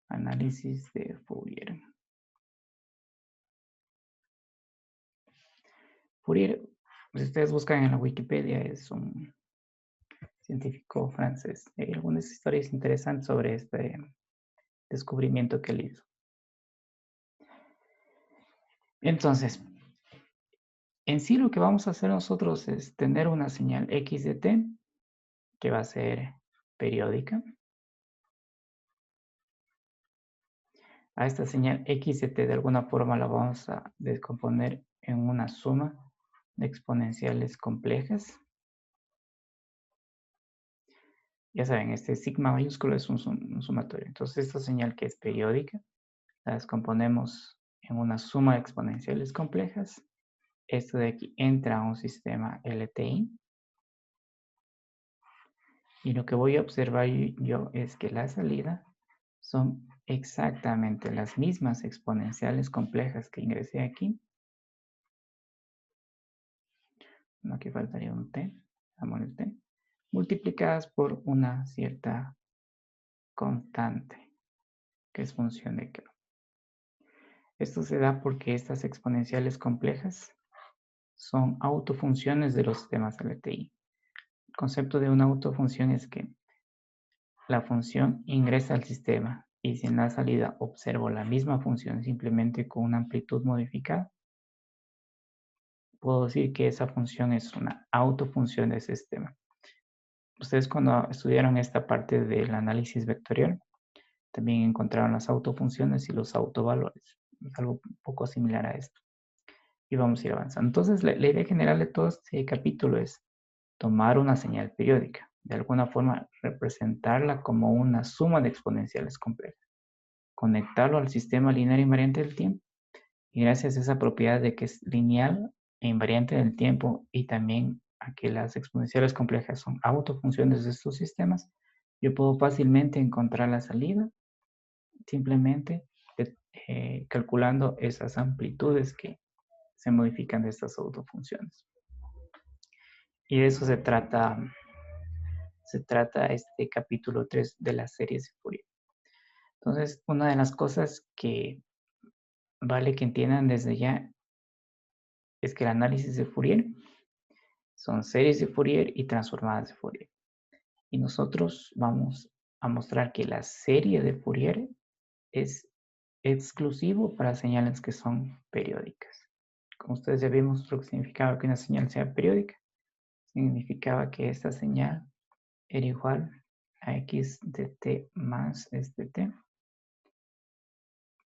Análisis de Fourier. Fourier, si ustedes buscan en la Wikipedia, es un científico francés. Hay algunas historias interesantes sobre este descubrimiento que él hizo. Entonces, en sí lo que vamos a hacer nosotros es tener una señal x de t, que va a ser periódica. A esta señal x de t de alguna forma la vamos a descomponer en una suma de exponenciales complejas. Ya saben, este sigma mayúsculo es un sumatorio. Entonces esta señal que es periódica la descomponemos en una suma de exponenciales complejas. Esto de aquí entra a un sistema LTI. Y lo que voy a observar yo es que la salida son exactamente las mismas exponenciales complejas que ingresé aquí. No, aquí faltaría un t, vamos el t, multiplicadas por una cierta constante, que es función de K. Esto se da porque estas exponenciales complejas son autofunciones de los sistemas LTI. El concepto de una autofunción es que la función ingresa al sistema y si en la salida observo la misma función simplemente con una amplitud modificada, puedo decir que esa función es una autofunción del sistema. Ustedes cuando estudiaron esta parte del análisis vectorial, también encontraron las autofunciones y los autovalores. Es algo un poco similar a esto. Y vamos a ir avanzando. Entonces, la idea general de todo este capítulo es tomar una señal periódica. De alguna forma, representarla como una suma de exponenciales complejas. Conectarlo al sistema lineal invariante del tiempo. Y gracias a esa propiedad de que es lineal e invariante del tiempo y también a que las exponenciales complejas son autofunciones de estos sistemas, yo puedo fácilmente encontrar la salida simplemente calculando esas amplitudes que se modifican de estas autofunciones. Y de eso se trata este capítulo 3 de las series de Fourier. Entonces, una de las cosas que vale que entiendan desde ya es que el análisis de Fourier son series de Fourier y transformadas de Fourier. Y nosotros vamos a mostrar que la serie de Fourier es exclusivo para señales que son periódicas. Como ustedes ya vimos lo que significaba que una señal sea periódica. Significaba que esta señal era igual a x de t más este t.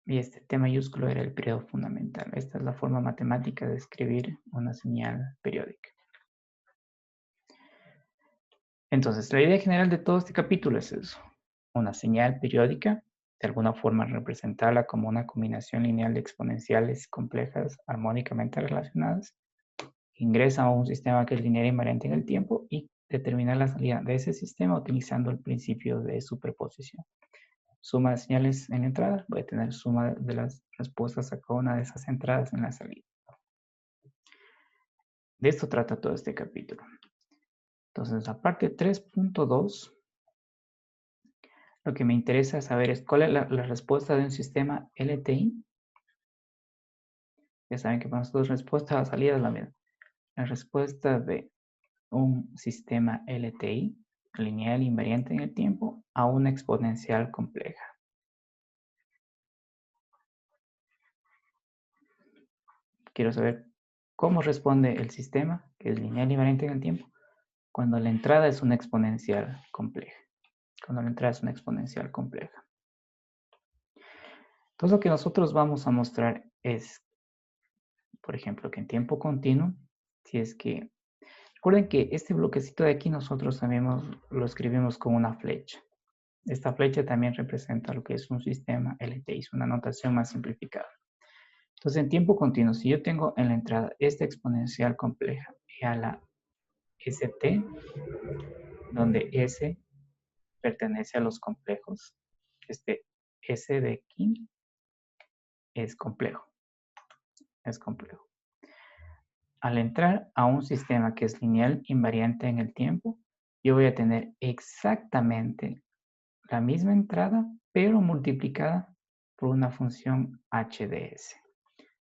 Y este t mayúsculo era el periodo fundamental. Esta es la forma matemática de escribir una señal periódica. Entonces, la idea general de todo este capítulo es eso. Una señal periódica, de alguna forma representarla como una combinación lineal de exponenciales complejas armónicamente relacionadas, ingresa a un sistema que es lineal invariante en el tiempo y determinar la salida de ese sistema utilizando el principio de superposición. Suma de señales en la entrada, voy a tener suma de las respuestas a cada una de esas entradas en la salida. De esto trata todo este capítulo. Entonces, la parte 3.2, lo que me interesa saber es cuál es la respuesta de un sistema LTI. Ya saben que para nosotros respuesta a salida es la misma. La respuesta de un sistema LTI, lineal invariante en el tiempo, a una exponencial compleja. Quiero saber cómo responde el sistema, que es lineal invariante en el tiempo, cuando la entrada es una exponencial compleja. Cuando la entrada es una exponencial compleja. Entonces lo que nosotros vamos a mostrar es, por ejemplo, que en tiempo continuo, si es que, recuerden que este bloquecito de aquí nosotros también lo escribimos con una flecha. Esta flecha también representa lo que es un sistema LTI, es una notación más simplificada. Entonces, en tiempo continuo, si yo tengo en la entrada esta exponencial compleja y a la ST, donde S pertenece a los complejos, este S de aquí es complejo. Es complejo. Al entrar a un sistema que es lineal invariante en el tiempo, yo voy a tener exactamente la misma entrada, pero multiplicada por una función h de s.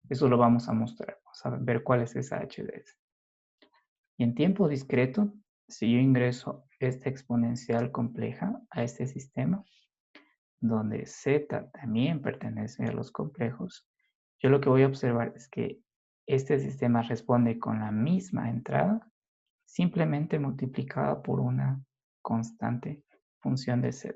Eso lo vamos a mostrar. Vamos a ver cuál es esa h de s. Y en tiempo discreto, si yo ingreso esta exponencial compleja a este sistema, donde z también pertenece a los complejos, yo lo que voy a observar es que este sistema responde con la misma entrada, simplemente multiplicada por una constante función de z.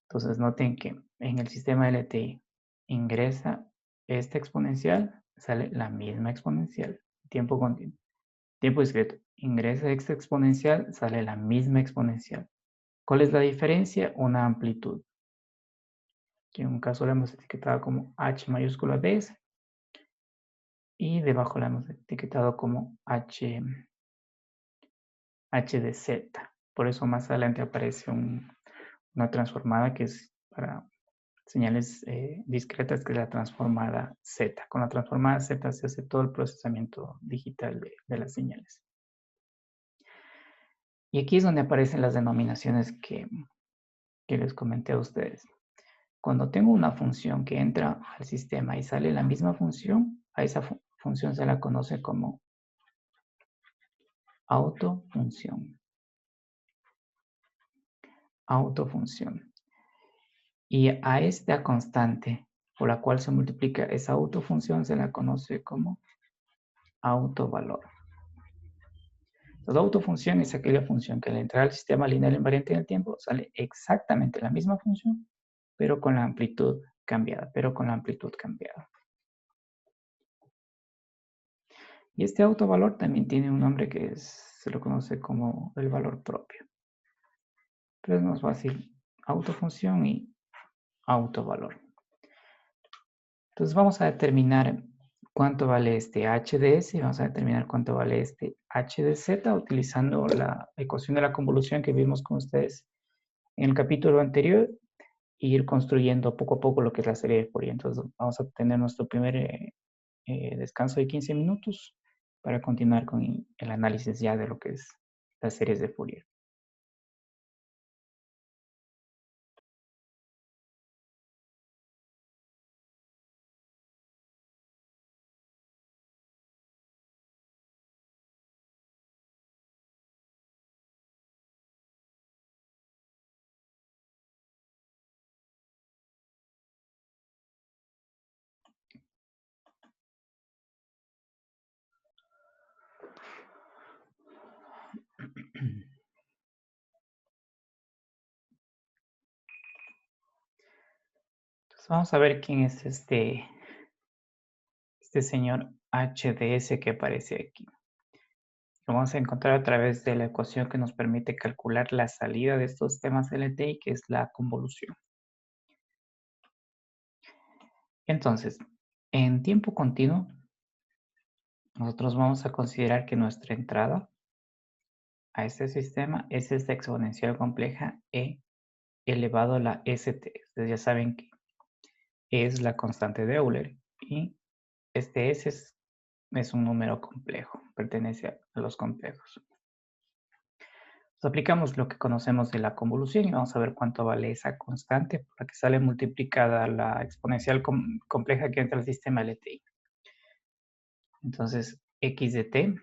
Entonces noten que en el sistema LTI ingresa esta exponencial, sale la misma exponencial, tiempo continuo. Tiempo discreto, ingresa esta exponencial, sale la misma exponencial. ¿Cuál es la diferencia? Una amplitud, que en un caso la hemos etiquetado como H mayúscula ds y debajo la hemos etiquetado como H de z. Por eso más adelante aparece una transformada que es para señales discretas, que es la transformada z. Con la transformada z se hace todo el procesamiento digital de las señales. Y aquí es donde aparecen las denominaciones que les comenté a ustedes. Cuando tengo una función que entra al sistema y sale la misma función, a esa función se la conoce como autofunción. Autofunción. Y a esta constante por la cual se multiplica esa autofunción se la conoce como autovalor. La autofunción es aquella función que al entrar al sistema lineal invariante en el tiempo sale exactamente la misma función, pero con la amplitud cambiada, Y este autovalor también tiene un nombre que se lo conoce como el valor propio. Pero es más fácil, autofunción y autovalor. Entonces vamos a determinar cuánto vale este h de s y vamos a determinar cuánto vale este h de z utilizando la ecuación de la convolución que vimos con ustedes en el capítulo anterior e ir construyendo poco a poco lo que es la serie de Fourier. Entonces vamos a tener nuestro primer descanso de 15 minutos para continuar con el análisis ya de lo que es las series de Fourier. Entonces vamos a ver quién es este señor HDS que aparece aquí. Lo vamos a encontrar a través de la ecuación que nos permite calcular la salida de estos sistemas LTI, que es la convolución. Entonces, en tiempo continuo, nosotros vamos a considerar que nuestra entrada a este sistema es esta exponencial compleja e elevado a la st. Ustedes ya saben que es la constante de Euler y este s es un número complejo, pertenece a los complejos. Aplicamos lo que conocemos de la convolución y vamos a ver cuánto vale esa constante por la que sale multiplicada la exponencial compleja que entra al sistema LTI. Entonces, x de t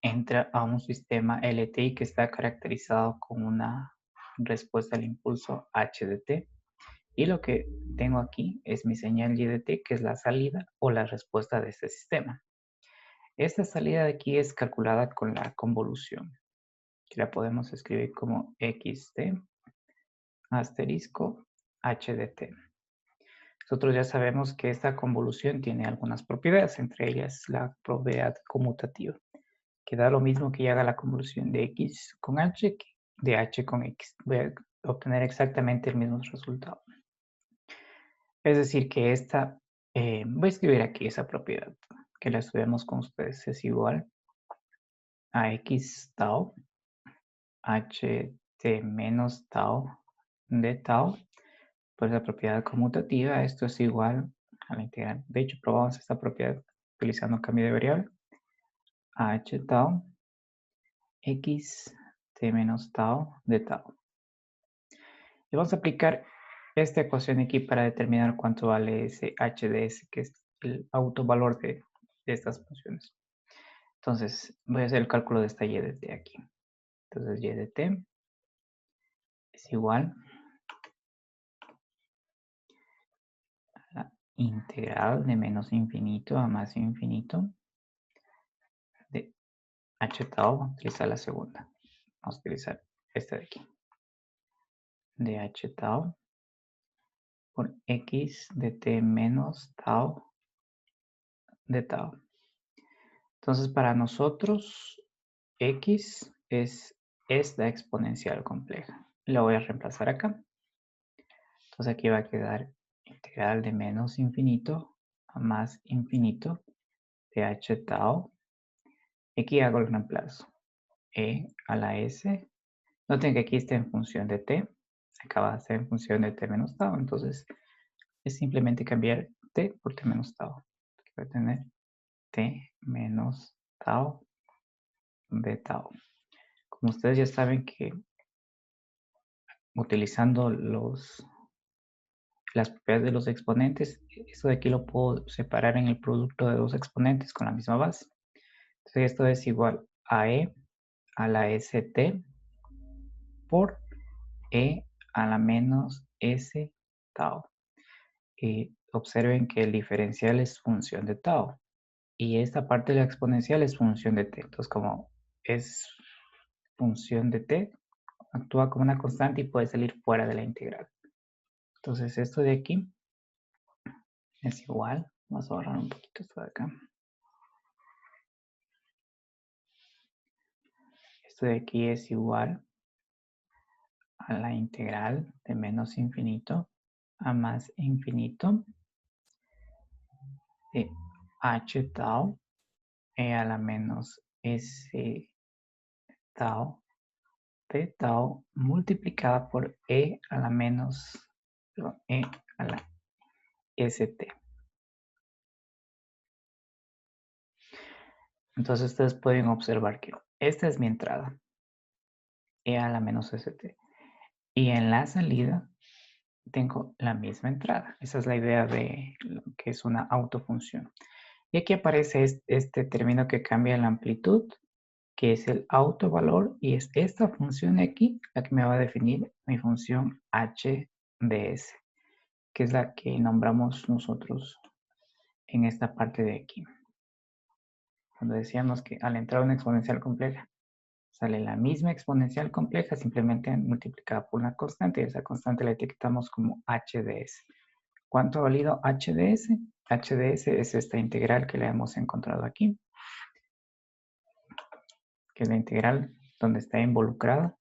entra a un sistema LTI que está caracterizado con una respuesta al impulso h de t. Y lo que tengo aquí es mi señal y de t, que es la salida o la respuesta de este sistema. Esta salida de aquí es calculada con la convolución, que la podemos escribir como xt asterisco h de t. Nosotros ya sabemos que esta convolución tiene algunas propiedades, entre ellas la propiedad conmutativa, que da lo mismo que haga la convolución de x con h que de h con x. Voy a obtener exactamente el mismo resultado. Es decir, que voy a escribir aquí esa propiedad, que la estudiamos con ustedes, es igual a x tau, ht menos tau de tau, pues la propiedad conmutativa, esto es igual a la integral. De hecho, probamos esta propiedad utilizando cambio de variable. A h tau x t menos tau de tau. Y vamos a aplicar esta ecuación aquí para determinar cuánto vale ese h de s, que es el autovalor de estas funciones. Entonces, voy a hacer el cálculo de esta y de t aquí. Entonces, y de t es igual integral de menos infinito a más infinito de h tau, vamos a utilizar la segunda. Vamos a utilizar esta de aquí, de h tau por x de t menos tau de tau. Entonces, para nosotros, x es esta exponencial compleja. La voy a reemplazar acá. Entonces, aquí va a quedar integral de menos infinito a más infinito de h tau. Aquí hago el reemplazo. E a la s. Noten que aquí está en función de t. Acá va a ser en función de t menos tau. Entonces, es simplemente cambiar t por t menos tau. Aquí va a tener t menos tau de tau. Como ustedes ya saben que utilizando las propiedades de los exponentes, esto de aquí lo puedo separar en el producto de dos exponentes con la misma base. Entonces esto es igual a e a la st por e a la menos s tau. Y observen que el diferencial es función de tau. Y esta parte de la exponencial es función de t. Entonces como es función de t, actúa como una constante y puede salir fuera de la integral. Entonces esto de aquí es igual. Vamos a borrar un poquito esto de acá. Esto de aquí es igual a la integral de menos infinito a más infinito de h tau e a la menos s tau de tau multiplicada por e a la menos, perdón, e a la st. Entonces ustedes pueden observar que esta es mi entrada, e a la menos st. Y en la salida tengo la misma entrada. Esa es la idea de lo que es una autofunción. Y aquí aparece este término que cambia la amplitud, que es el autovalor, y es esta función de aquí la que me va a definir mi función h de s, que es la que nombramos nosotros en esta parte de aquí. Cuando decíamos que al entrar una exponencial compleja, sale la misma exponencial compleja, simplemente multiplicada por una constante, y esa constante la etiquetamos como h de s. ¿Cuánto ha valido h de s? H de s es esta integral que la hemos encontrado aquí, que es la integral donde está involucrada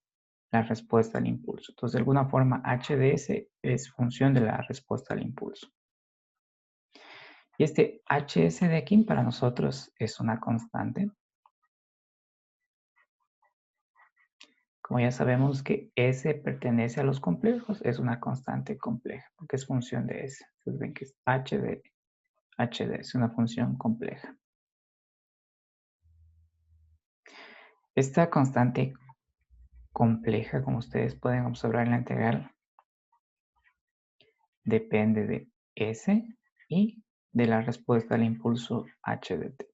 la respuesta al impulso. Entonces, de alguna forma, h de s es función de la respuesta al impulso. Y este hs de aquí para nosotros es una constante. Como ya sabemos que S pertenece a los complejos, es una constante compleja, porque es función de S. Entonces ven que es h de S, una función compleja. Esta constante compleja, como ustedes pueden observar en la integral, depende de S y de la respuesta al impulso h de t.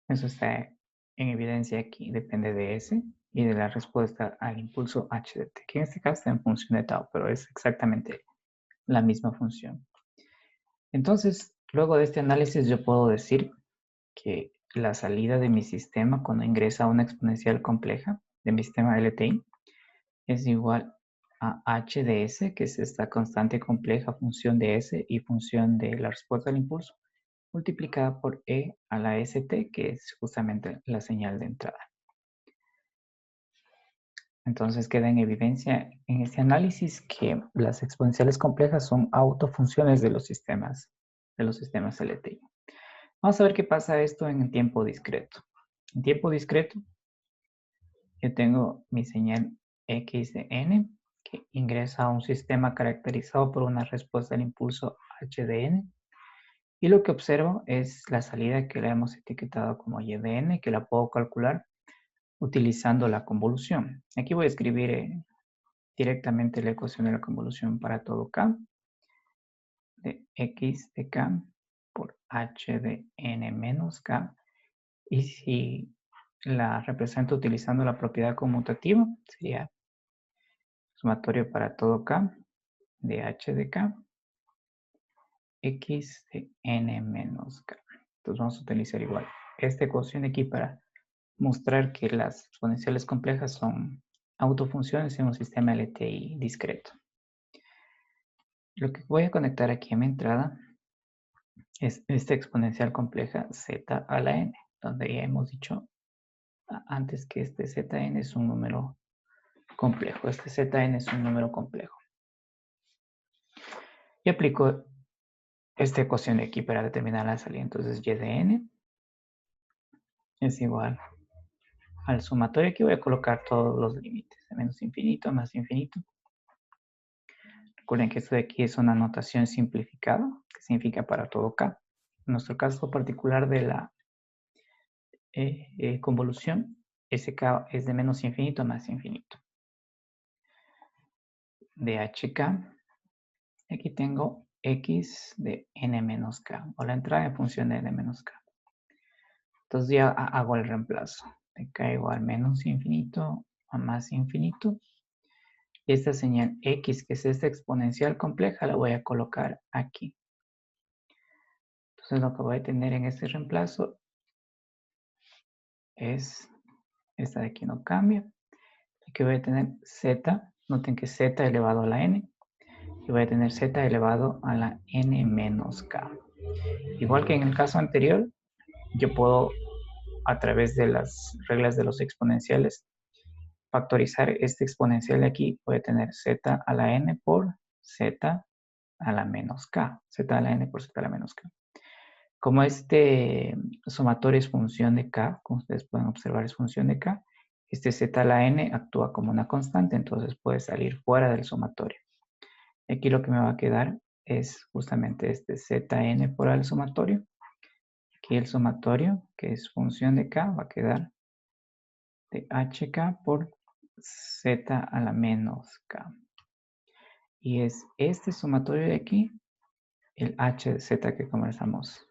Eso está en evidencia aquí, depende de S y de la respuesta al impulso h de t, que en este caso está en función de tau, pero es exactamente la misma función. Entonces, luego de este análisis yo puedo decir que la salida de mi sistema cuando ingresa a una exponencial compleja de mi sistema LTI es igual a h de s, que es esta constante compleja función de s y función de la respuesta al impulso, multiplicada por e a la st, que es justamente la señal de entrada. Entonces queda en evidencia en este análisis que las exponenciales complejas son autofunciones de los sistemas LTI. Vamos a ver qué pasa esto en tiempo discreto. En tiempo discreto, yo tengo mi señal x de n que ingresa a un sistema caracterizado por una respuesta al impulso h de n. Y lo que observo es la salida que la hemos etiquetado como y de n, que la puedo calcular utilizando la convolución. Aquí voy a escribir directamente la ecuación de la convolución para todo k, de x de k por h de n menos k. Y si la represento utilizando la propiedad conmutativa, sería sumatorio para todo k de h de k, x de n menos k. Entonces vamos a utilizar igual esta ecuación aquí para mostrar que las exponenciales complejas son autofunciones en un sistema LTI discreto. Lo que voy a conectar aquí en mi entrada es esta exponencial compleja z a la n, donde ya hemos dicho antes que este zn es un número complejo. Este zn es un número complejo. Y aplico esta ecuación de aquí para determinar la salida. Entonces, y de n es igual al sumatorio. Aquí voy a colocar todos los límites, de menos infinito a más infinito. Recuerden que esto de aquí es una notación simplificada, que significa para todo k. En nuestro caso particular de la convolución, ese k es de menos infinito a más infinito. De hk, aquí tengo x de n menos k, o la entrada en función de n menos k. Entonces ya hago el reemplazo. De k igual menos infinito a más infinito. Y esta señal x, que es esta exponencial compleja, la voy a colocar aquí. Entonces lo que voy a tener en este reemplazo es, esta de aquí no cambia. Aquí voy a tener z, noten que z elevado a la n. Y voy a tener z elevado a la n menos k. Igual que en el caso anterior, yo puedo, a través de las reglas de los exponenciales, factorizar este exponencial de aquí. Voy a tener z a la n por z a la menos k. Z a la n por z a la menos k. Como este sumatorio es función de k, como ustedes pueden observar es función de k, este z a la n actúa como una constante, entonces puede salir fuera del sumatorio. Aquí lo que me va a quedar es justamente este zn por el sumatorio. Aquí el sumatorio, que es función de k, va a quedar de hk por z a la menos k. Y es este sumatorio de aquí, el hz que conversamos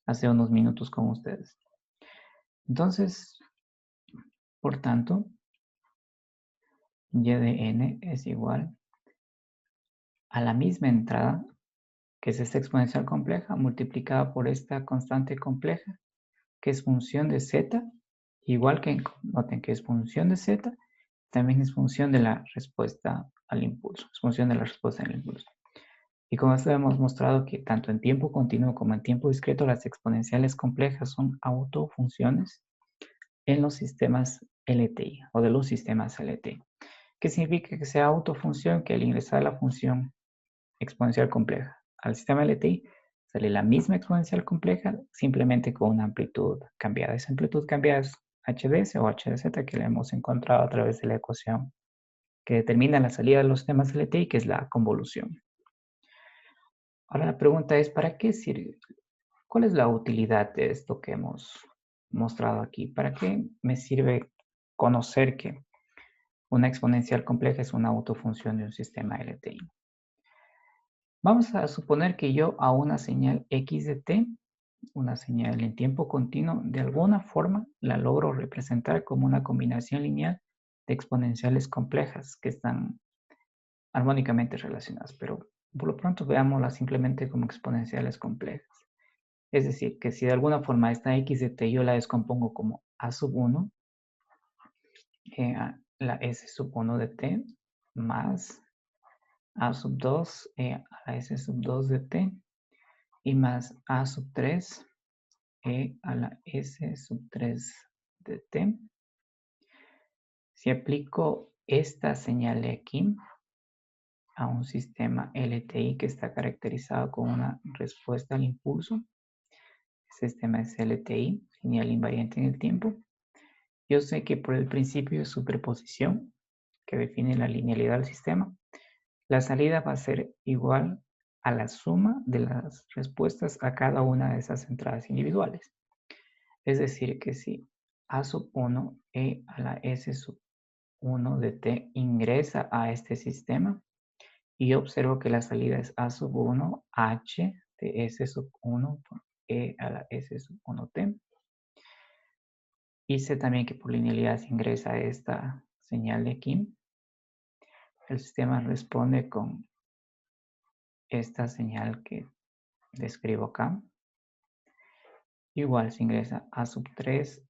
hace unos minutos con ustedes. Entonces, por tanto, y de n es igual a la misma entrada, que es esta exponencial compleja, multiplicada por esta constante compleja, que es función de z, igual que, noten que es función de z, también es función de la respuesta al impulso, es función de la respuesta al impulso. Y con esto hemos mostrado que tanto en tiempo continuo como en tiempo discreto, las exponenciales complejas son autofunciones en los sistemas LTI o de los sistemas LTI. ¿Qué significa que sea autofunción? Que al ingresar la función exponencial compleja al sistema LTI, sale la misma exponencial compleja, simplemente con una amplitud cambiada. Esa amplitud cambiada es HDS o HDZ que la hemos encontrado a través de la ecuación que determina la salida de los sistemas LTI, que es la convolución. Ahora la pregunta es, ¿para qué sirve? ¿Cuál es la utilidad de esto que hemos mostrado aquí? ¿Para qué me sirve conocer que una exponencial compleja es una autofunción de un sistema LTI? Vamos a suponer que yo a una señal x de t, una señal en tiempo continuo, de alguna forma la logro representar como una combinación lineal de exponenciales complejas que están armónicamente relacionadas, pero por lo pronto veámoslas simplemente como exponenciales complejas. Es decir, que si de alguna forma esta x de t yo la descompongo como a sub 1, la s sub 1 de t más a sub 2 a la s sub 2 de t y más a sub 3 a la s sub 3 de t. Si aplico esta señal de aquí a un sistema LTI que está caracterizado con una respuesta al impulso, el sistema es LTI, señal invariante en el tiempo, yo sé que por el principio de superposición que define la linealidad del sistema, la salida va a ser igual a la suma de las respuestas a cada una de esas entradas individuales. Es decir, que si a sub 1 a la s sub 1 de t ingresa a este sistema y observo que la salida es a sub 1 h de s sub 1 por a la s sub 1t. Y sé también que por linealidad se ingresa a esta señal de aquí. El sistema responde con esta señal que describo acá. Igual se ingresa a sub 3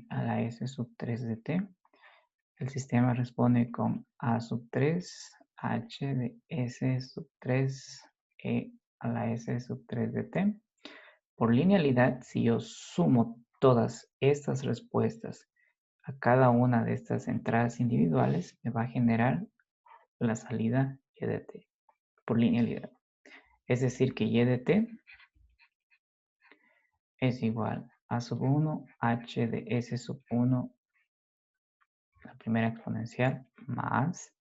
a la s sub 3 de t. el sistema responde con A sub 3, H de S sub 3, E a la S sub 3 de T. Por linealidad, si yo sumo todas estas respuestas a cada una de estas entradas individuales, me va a generar la salida Y de T por linealidad. Es decir, que Y de T es igual a sub 1, H de S sub 1, la primera exponencial, más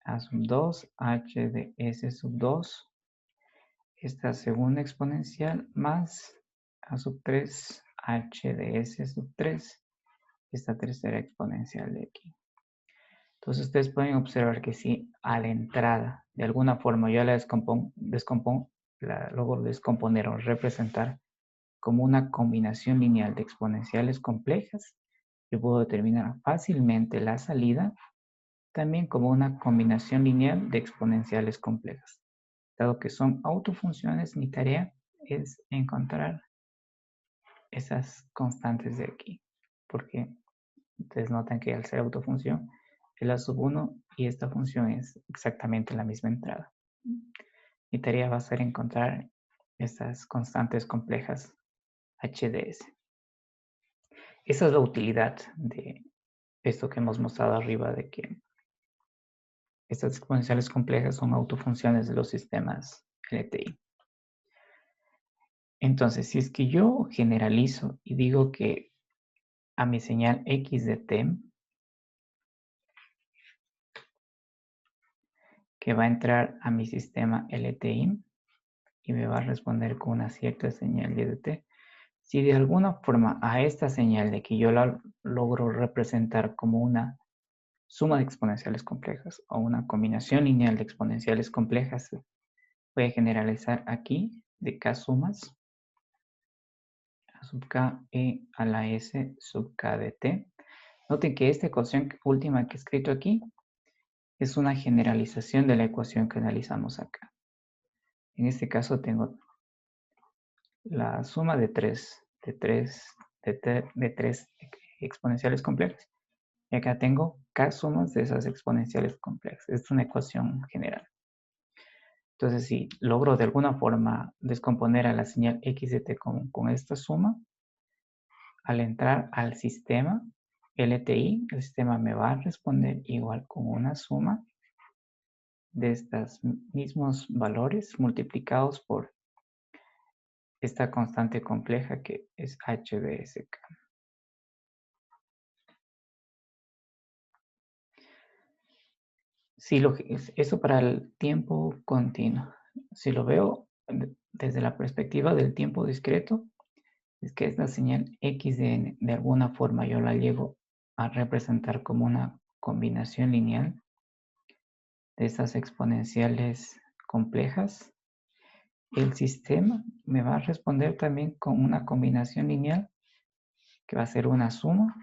A sub 2, H de S sub 2, esta segunda exponencial, más A sub 3, H de S sub 3, esta tercera exponencial de aquí. Entonces ustedes pueden observar que si a la entrada, de alguna forma yo la logro descomponer o representar como una combinación lineal de exponenciales complejas, yo puedo determinar fácilmente la salida también como una combinación lineal de exponenciales complejas. Dado que son autofunciones, mi tarea es encontrar esas constantes de aquí. Porque ustedes notan que al ser autofunción, es la sub 1 y esta función es exactamente la misma entrada. Mi tarea va a ser encontrar estas constantes complejas HDS. Esa es la utilidad de esto que hemos mostrado arriba, de que estas exponenciales complejas son autofunciones de los sistemas LTI. Entonces, si es que yo generalizo y digo que a mi señal x de t, que va a entrar a mi sistema LTI y me va a responder con una cierta señal y de t, si de alguna forma a esta señal de que yo la logro representar como una suma de exponenciales complejas o una combinación lineal de exponenciales complejas, voy a generalizar aquí de k sumas a sub k e a la s sub k de t. Noten que esta ecuación última que he escrito aquí es una generalización de la ecuación que analizamos acá. En este caso tengo la suma de tres exponenciales complejas. Y acá tengo k sumas de esas exponenciales complejas. Es una ecuación general. Entonces, si logro de alguna forma descomponer a la señal x de t con esta suma, al entrar al sistema LTI, el sistema me va a responder igual con una suma de estos mismos valores multiplicados por esta constante compleja que es h de sk. Eso para el tiempo continuo. Si lo veo desde la perspectiva del tiempo discreto, es que esta señal x de n, de alguna forma yo la llego a representar como una combinación lineal de estas exponenciales complejas. El sistema me va a responder también con una combinación lineal que va a ser una suma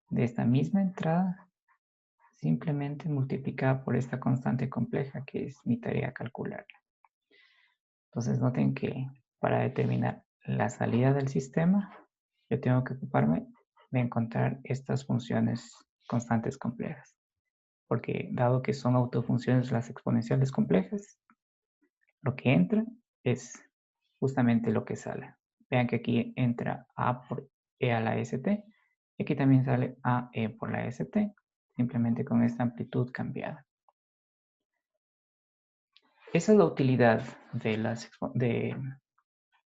de esta misma entrada simplemente multiplicada por esta constante compleja que es mi tarea calcularla. Entonces noten que para determinar la salida del sistema, yo tengo que ocuparme de encontrar estas funciones constantes complejas. Porque dado que son autofunciones las exponenciales complejas, lo que entra es justamente lo que sale. Vean que aquí entra A por E a la ST, y aquí también sale AE por la ST, simplemente con esta amplitud cambiada. Esa es la utilidad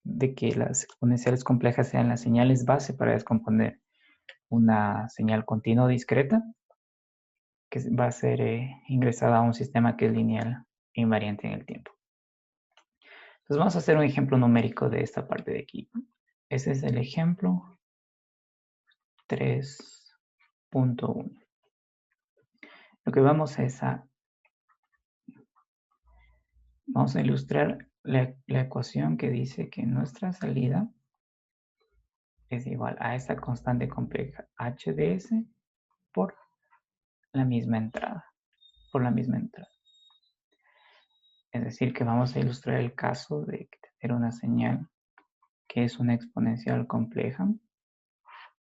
de que las exponenciales complejas sean las señales base para descomponer una señal continua discreta que va a ser ingresada a un sistema que es lineal e invariante en el tiempo. Entonces vamos a hacer un ejemplo numérico de esta parte de aquí. Ese es el ejemplo 3.1. Lo que vamos vamos a ilustrar la ecuación que dice que nuestra salida es igual a esta constante compleja HDS por la misma entrada. Es decir, que vamos a ilustrar el caso de tener una señal que es una exponencial compleja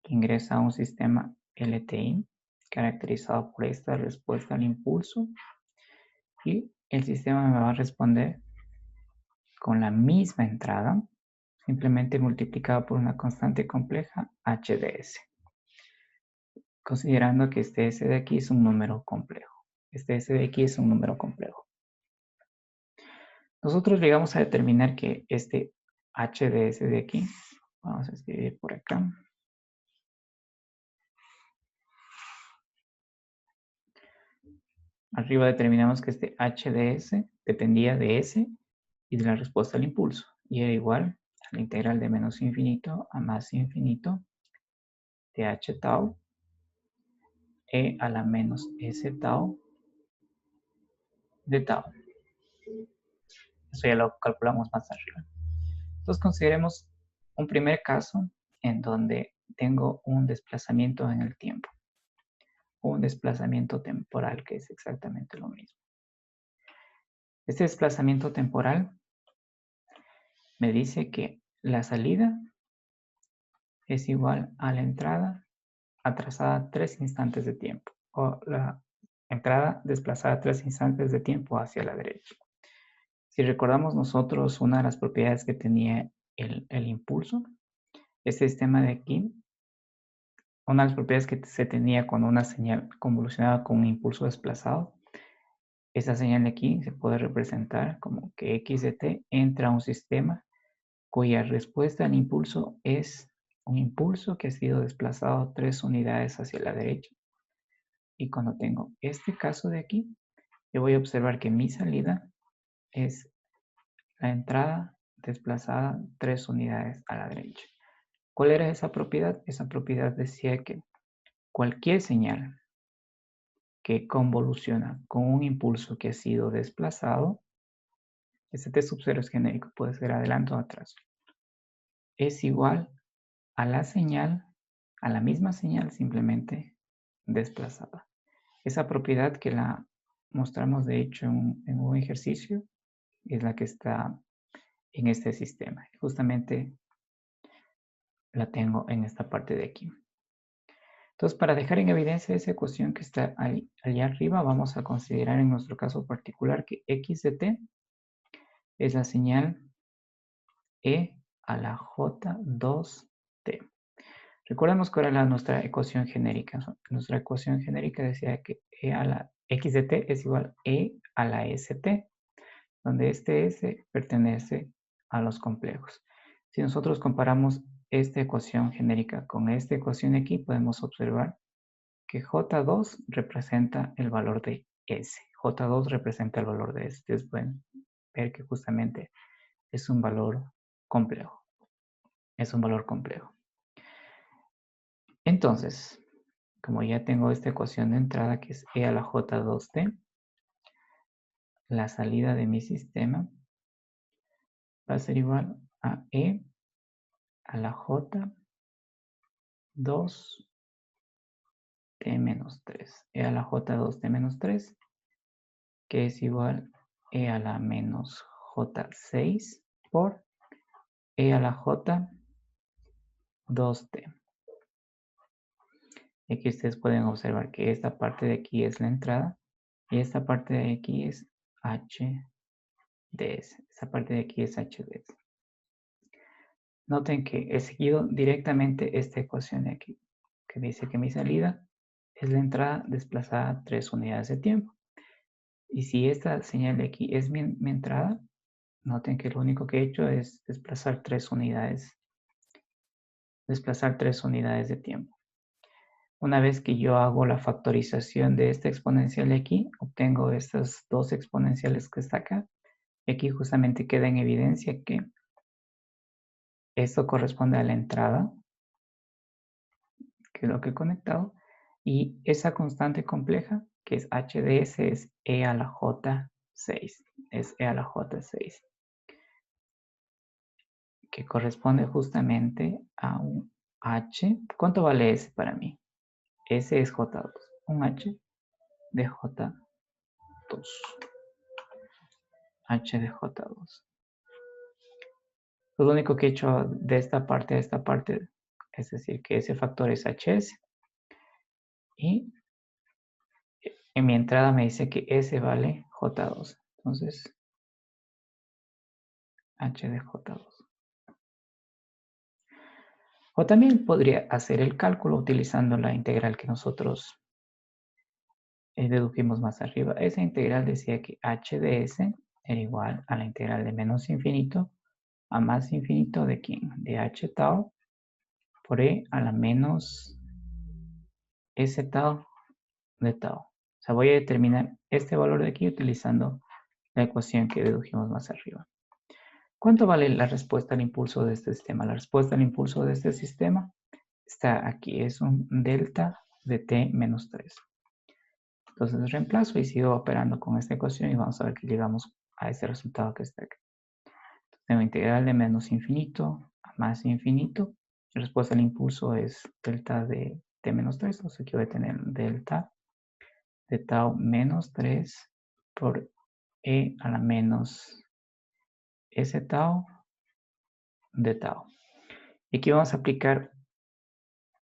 que ingresa a un sistema LTI, caracterizado por esta respuesta al impulso, y el sistema me va a responder con la misma entrada, simplemente multiplicado por una constante compleja HDS, considerando que este S de aquí es un número complejo. Este S de aquí es un número complejo. Nosotros llegamos a determinar que este HDS de aquí, vamos a escribir por acá, arriba determinamos que este HDS dependía de S y de la respuesta al impulso, y era igual a la integral de menos infinito a más infinito de H tau e a la menos S tau de tau. Eso ya lo calculamos más arriba. Entonces consideremos un primer caso en donde tengo un desplazamiento en el tiempo, o un desplazamiento temporal, que es exactamente lo mismo. Este desplazamiento temporal me dice que la salida es igual a la entrada atrasada 3 instantes de tiempo, o la entrada desplazada 3 instantes de tiempo hacia la derecha. Si recordamos nosotros una de las propiedades que tenía el impulso, este sistema de aquí, una de las propiedades que se tenía cuando una señal convolucionaba con un impulso desplazado, esa señal de aquí se puede representar como que x de t entra a un sistema cuya respuesta al impulso es un impulso que ha sido desplazado 3 unidades hacia la derecha. Y cuando tengo este caso de aquí, yo voy a observar que mi salida es la entrada desplazada 3 unidades a la derecha. ¿Cuál era esa propiedad? Esa propiedad decía que cualquier señal que convoluciona con un impulso que ha sido desplazado, este T sub 0 es genérico, puede ser adelante o atrás, es igual a la señal, a la misma señal simplemente desplazada. Esa propiedad que la mostramos de hecho en un ejercicio es la que está en este sistema. Justamente la tengo en esta parte de aquí. Entonces, para dejar en evidencia esa ecuación que está allá arriba, vamos a considerar en nuestro caso particular que x de t es la señal e a la j2t. Recordemos cuál era nuestra ecuación genérica. Nuestra ecuación genérica decía que e a la x de t es igual a e a la st, donde este s pertenece a los complejos. Si nosotros comparamos esta ecuación genérica con esta ecuación de aquí, podemos observar que J2 representa el valor de S. J2 representa el valor de S. Ustedes pueden ver que justamente es un valor complejo. Es un valor complejo. Entonces, como ya tengo esta ecuación de entrada que es E a la J2T, la salida de mi sistema va a ser igual a E a la J2T menos 3. E a la J2T menos 3, que es igual E a la menos J6 por E a la J2T. Y aquí ustedes pueden observar que esta parte de aquí es la entrada y esta parte de aquí es HDS. Esta parte de aquí es HDS. Noten que he seguido directamente esta ecuación de aquí, que dice que mi salida es la entrada desplazada 3 unidades de tiempo. Y si esta señal de aquí es mi entrada, noten que lo único que he hecho es desplazar 3 unidades de tiempo. Una vez que yo hago la factorización de esta exponencial de aquí, obtengo estas dos exponenciales que está acá. Y aquí justamente queda en evidencia que esto corresponde a la entrada, que es lo que he conectado, y esa constante compleja, que es HDS, es E a la J6. Es E a la J6. Que corresponde justamente a un H. ¿Cuánto vale S para mí? S es J2. Un H de J2. H de J2. Lo único que he hecho de esta parte a esta parte, es decir, que ese factor es HS. Y en mi entrada me dice que S vale J2. Entonces, H de J2. O también podría hacer el cálculo utilizando la integral que nosotros dedujimos más arriba. Esa integral decía que H de S era igual a la integral de menos infinito a más infinito de ¿quién? De H tau por E a la menos S tau de tau. O sea, voy a determinar este valor de aquí utilizando la ecuación que dedujimos más arriba. ¿Cuánto vale la respuesta al impulso de este sistema? La respuesta al impulso de este sistema está aquí. Es un delta de t menos 3. Entonces reemplazo y sigo operando con esta ecuación y vamos a ver que llegamos a este resultado que está aquí. Entonces, tengo integral de menos infinito a más infinito. La respuesta al impulso es delta de t menos 3. Entonces aquí voy a tener delta de tau menos 3 por e a la menos s tau de tau. Y aquí vamos a aplicar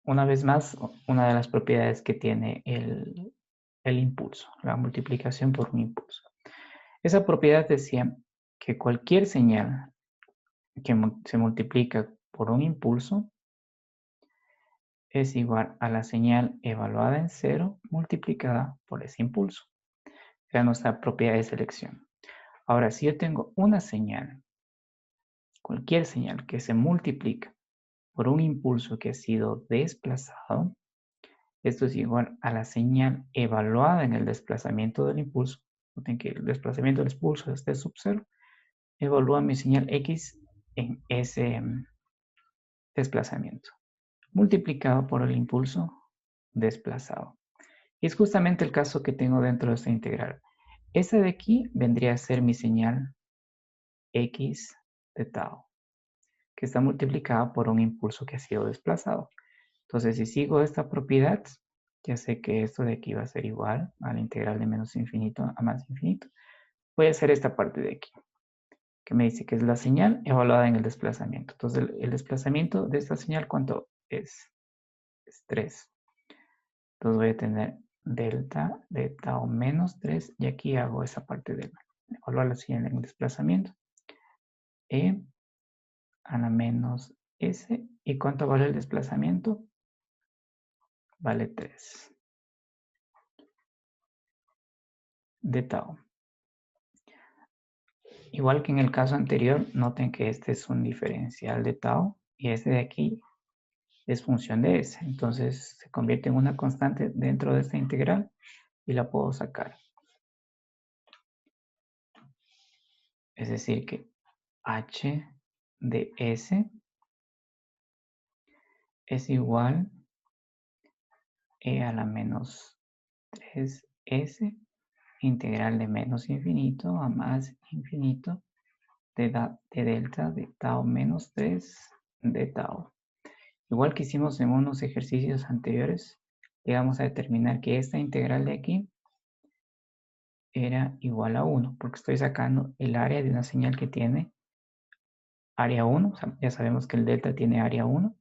una vez más una de las propiedades que tiene el impulso, la multiplicación por un impulso. Esa propiedad decía que cualquier señal que se multiplica por un impulso es igual a la señal evaluada en 0 multiplicada por ese impulso. Era nuestra propiedad de selección. Ahora, si yo tengo una señal, cualquier señal que se multiplica por un impulso que ha sido desplazado, esto es igual a la señal evaluada en el desplazamiento del impulso. Noten que el desplazamiento del impulso es t sub 0. Evalúa mi señal X en ese desplazamiento, multiplicado por el impulso desplazado. Y es justamente el caso que tengo dentro de esta integral. Esta de aquí vendría a ser mi señal X de tau, que está multiplicada por un impulso que ha sido desplazado. Entonces, si sigo esta propiedad, ya sé que esto de aquí va a ser igual a la integral de menos infinito a más infinito. Voy a hacer esta parte de aquí, que me dice que es la señal evaluada en el desplazamiento. Entonces, el desplazamiento de esta señal, ¿cuánto es? Es 3. Entonces voy a tener delta de tau menos 3 y aquí hago esa parte de evaluar la señal en el desplazamiento. E a la menos S. ¿Y cuánto vale el desplazamiento? Vale 3 de tau. Igual que en el caso anterior, noten que este es un diferencial de tau y este de aquí es función de S. Entonces se convierte en una constante dentro de esta integral y la puedo sacar. Es decir que H de S es igual E a la menos 3S integral de menos infinito a más infinito de delta de tau menos 3 de tau. Igual que hicimos en unos ejercicios anteriores, llegamos a determinar que esta integral de aquí era igual a 1, porque estoy sacando el área de una señal que tiene área 1, o sea, ya sabemos que el delta tiene área 1,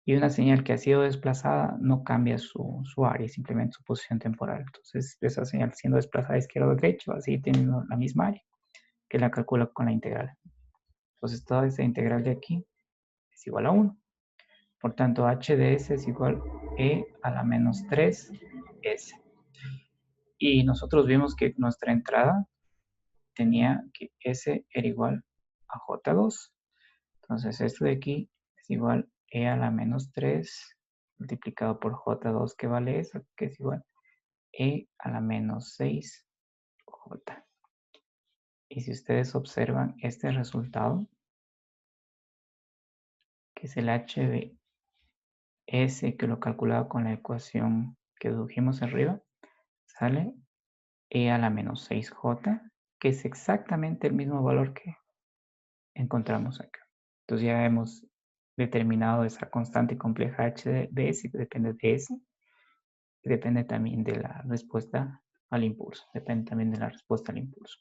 y una señal que ha sido desplazada no cambia su área, simplemente su posición temporal. Entonces, esa señal siendo desplazada a izquierda o derecha, así teniendo la misma área, que la calculo con la integral. Entonces, toda esta integral de aquí es igual a 1. Por tanto, h de s es igual a e a la menos 3s. Y nosotros vimos que nuestra entrada tenía que s era igual a j2. Entonces, esto de aquí es igual a e a la menos 3 multiplicado por j2, que vale eso, que es igual a e a la menos 6j. Y si ustedes observan este resultado, que es el h de s, que lo calculaba con la ecuación que dedujimos arriba, sale e a la menos 6j, que es exactamente el mismo valor que encontramos acá. Entonces ya hemos determinado esa constante compleja h de s, que depende de s, y depende también de la respuesta al impulso. Depende también de la respuesta al impulso.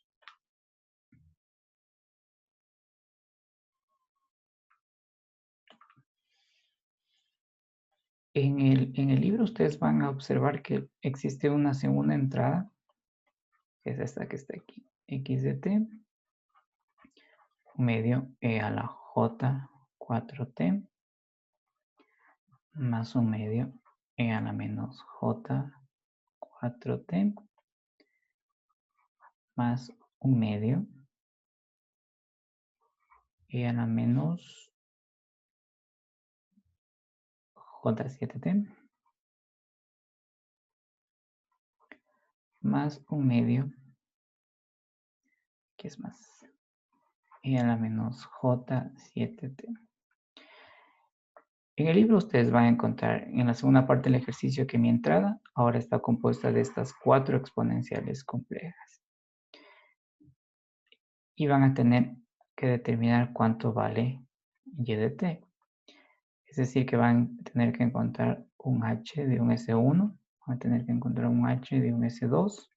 En el libro ustedes van a observar que existe una segunda entrada, que es esta que está aquí, x de t, medio e a la j 4t, más un medio e a la menos j 4t, más un medio e a la menos j7t, más un medio, que es más, e a la menos j7t. En el libro ustedes van a encontrar en la segunda parte del ejercicio que mi entrada ahora está compuesta de estas 4 exponenciales complejas. Y van a tener que determinar cuánto vale y de t. Es decir, que van a tener que encontrar un h de un S1, van a tener que encontrar un h de un S2.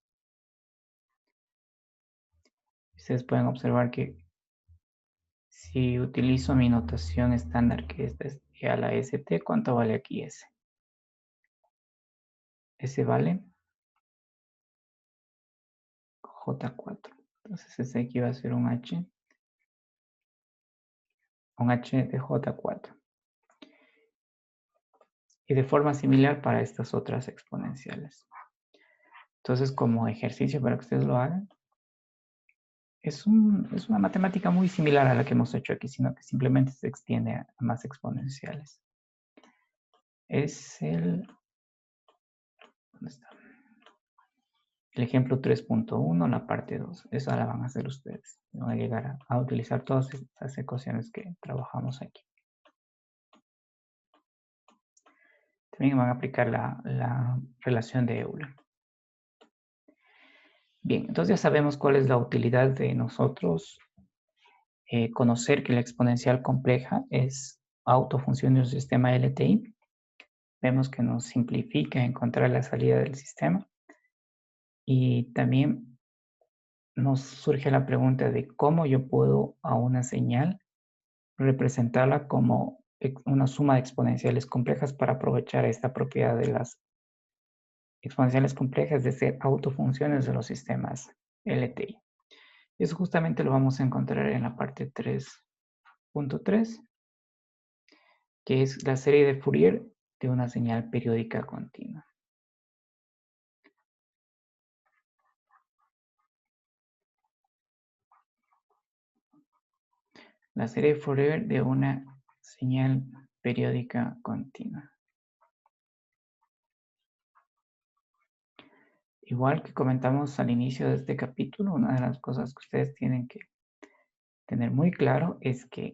Ustedes pueden observar que si utilizo mi notación estándar, que esta es e a la st, ¿cuánto vale aquí s? S vale J4. Entonces ese aquí va a ser un h de J4. Y de forma similar para estas otras exponenciales. Entonces, como ejercicio para que ustedes lo hagan, es una matemática muy similar a la que hemos hecho aquí, sino que simplemente se extiende a más exponenciales. Es ¿dónde está? El ejemplo 3.1, la parte 2. Eso la van a hacer ustedes. Van a llegar a utilizar todas estas ecuaciones que trabajamos aquí. También van a aplicar la relación de Euler. Bien, entonces ya sabemos cuál es la utilidad de nosotros conocer que la exponencial compleja es autofunción de un sistema LTI. Vemos que nos simplifica encontrar la salida del sistema. Y también nos surge la pregunta de cómo yo puedo a una señal representarla como una suma de exponenciales complejas para aprovechar esta propiedad de las exponenciales complejas de ser autofunciones de los sistemas LTI. Eso justamente lo vamos a encontrar en la parte 3.3, que es la serie de Fourier de una señal periódica continua. La serie de Fourier de una señal periódica continua. Igual que comentamos al inicio de este capítulo, una de las cosas que ustedes tienen que tener muy claro es que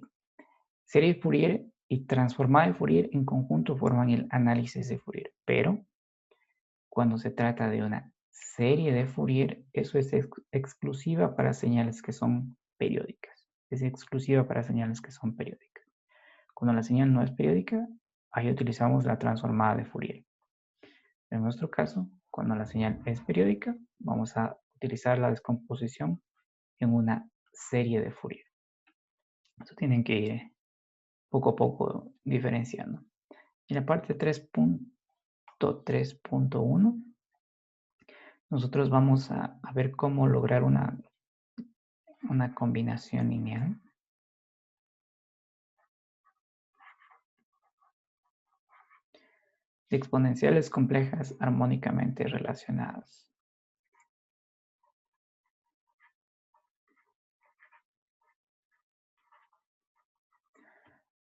serie de Fourier y transformada de Fourier en conjunto forman el análisis de Fourier. Pero cuando se trata de una serie de Fourier, eso es exclusiva para señales que son periódicas. Es exclusiva para señales que son periódicas. Cuando la señal no es periódica, ahí utilizamos la transformada de Fourier. En nuestro caso, cuando la señal es periódica, vamos a utilizar la descomposición en una serie de Fourier. Eso tienen que ir poco a poco diferenciando. En la parte 3.3.1, nosotros vamos a ver cómo lograr una combinación lineal. De exponenciales complejas armónicamente relacionadas.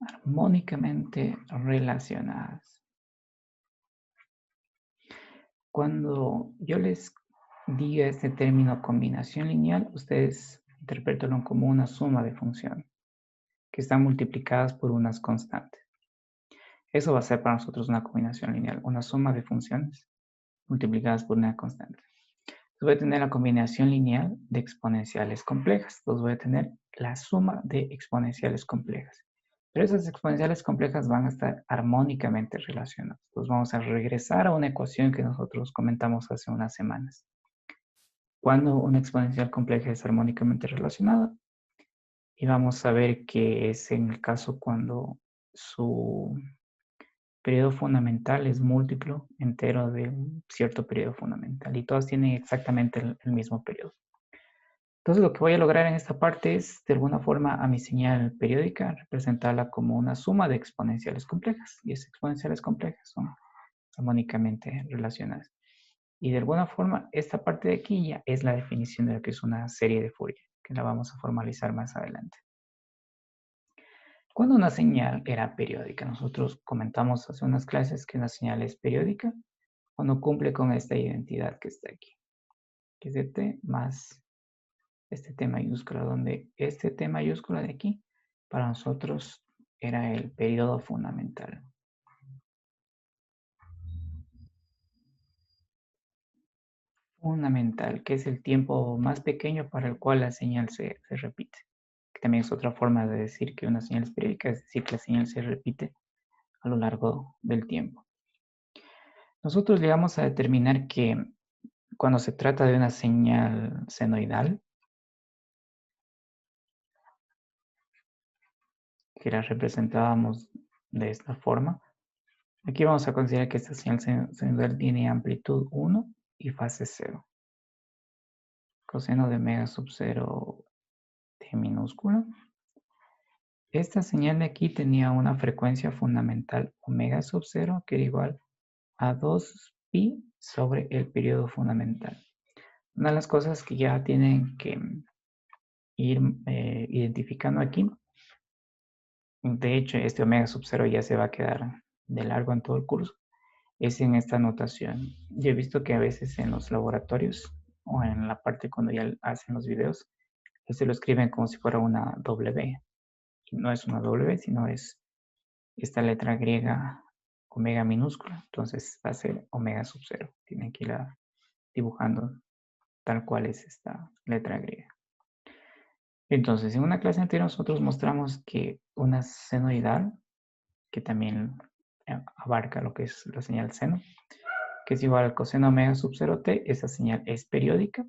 Armónicamente relacionadas. Cuando yo les diga este término combinación lineal, ustedes interpretan como una suma de funciones que están multiplicadas por unas constantes. Eso va a ser para nosotros una combinación lineal, una suma de funciones multiplicadas por una constante. Entonces voy a tener la combinación lineal de exponenciales complejas. Entonces voy a tener la suma de exponenciales complejas. Pero esas exponenciales complejas van a estar armónicamente relacionadas. Entonces vamos a regresar a una ecuación que nosotros comentamos hace unas semanas. Cuando una exponencial compleja es armónicamente relacionada, y vamos a ver que es en el caso cuando su periodo fundamental es múltiplo entero de un cierto periodo fundamental y todas tienen exactamente el mismo periodo. Entonces lo que voy a lograr en esta parte es, de alguna forma, a mi señal periódica, representarla como una suma de exponenciales complejas. Y esas exponenciales complejas son armónicamente relacionadas. Y de alguna forma, esta parte de aquí ya es la definición de lo que es una serie de Fourier, que la vamos a formalizar más adelante. Cuando una señal era periódica, nosotros comentamos hace unas clases que una señal es periódica cuando cumple con esta identidad que está aquí, que es de t más este T mayúscula, donde este T mayúscula de aquí, para nosotros era el periodo fundamental. Fundamental, que es el tiempo más pequeño para el cual la señal se repite. Que también es otra forma de decir que una señal es periódica, es decir, que la señal se repite a lo largo del tiempo. Nosotros llegamos a determinar que cuando se trata de una señal senoidal, que la representábamos de esta forma, aquí vamos a considerar que esta señal senoidal tiene amplitud 1 y fase 0. Coseno de omega sub 0 t minúscula. Esta señal de aquí tenía una frecuencia fundamental omega sub 0 que era igual a 2pi sobre el periodo fundamental. Una de las cosas que ya tienen que ir identificando aquí, de hecho este omega sub 0 ya se va a quedar de largo en todo el curso, es en esta notación. Yo he visto que a veces en los laboratorios o en la parte cuando ya hacen los videos, se lo escriben como si fuera una W. Y no es una W, sino es esta letra griega omega minúscula. Entonces va a ser omega sub 0. Tienen que irla dibujando tal cual es esta letra griega. Entonces, en una clase anterior nosotros mostramos que una senoidal, que también abarca lo que es la señal seno, que es igual al coseno omega sub 0t, esa señal es periódica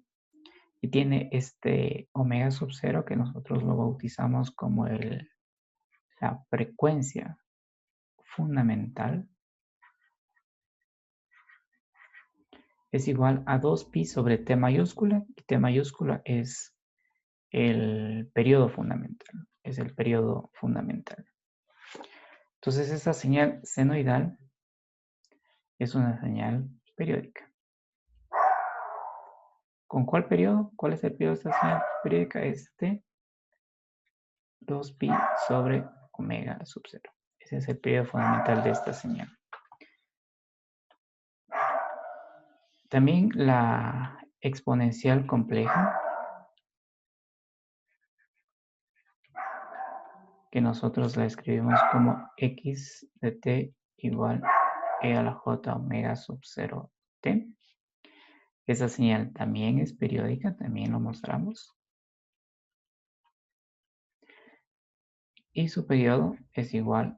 y tiene este omega sub 0 que nosotros lo bautizamos como la frecuencia fundamental, es igual a 2pi sobre t mayúscula, y t mayúscula es el periodo fundamental, es el periodo fundamental. Entonces esta señal senoidal es una señal periódica. ¿Con cuál periodo? ¿Cuál es el periodo de esta señal periódica? Es t 2pi sobre omega sub 0. Ese es el periodo fundamental de esta señal. También la exponencial compleja, que nosotros la escribimos como x de t igual e a la j omega sub 0 t. Esa señal también es periódica, también lo mostramos. Y su periodo es igual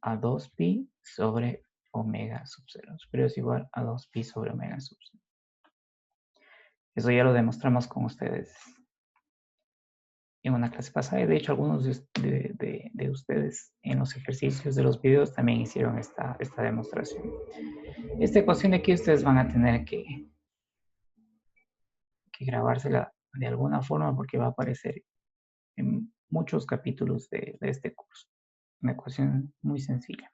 a 2pi sobre omega sub 0. Su periodo es igual a 2pi sobre omega sub 0. Eso ya lo demostramos con ustedes en una clase pasada. Y de hecho, algunos de ustedes en los ejercicios de los videos también hicieron esta demostración. Esta ecuación de aquí ustedes van a tener que grabársela de alguna forma porque va a aparecer en muchos capítulos de este curso. Una ecuación muy sencilla.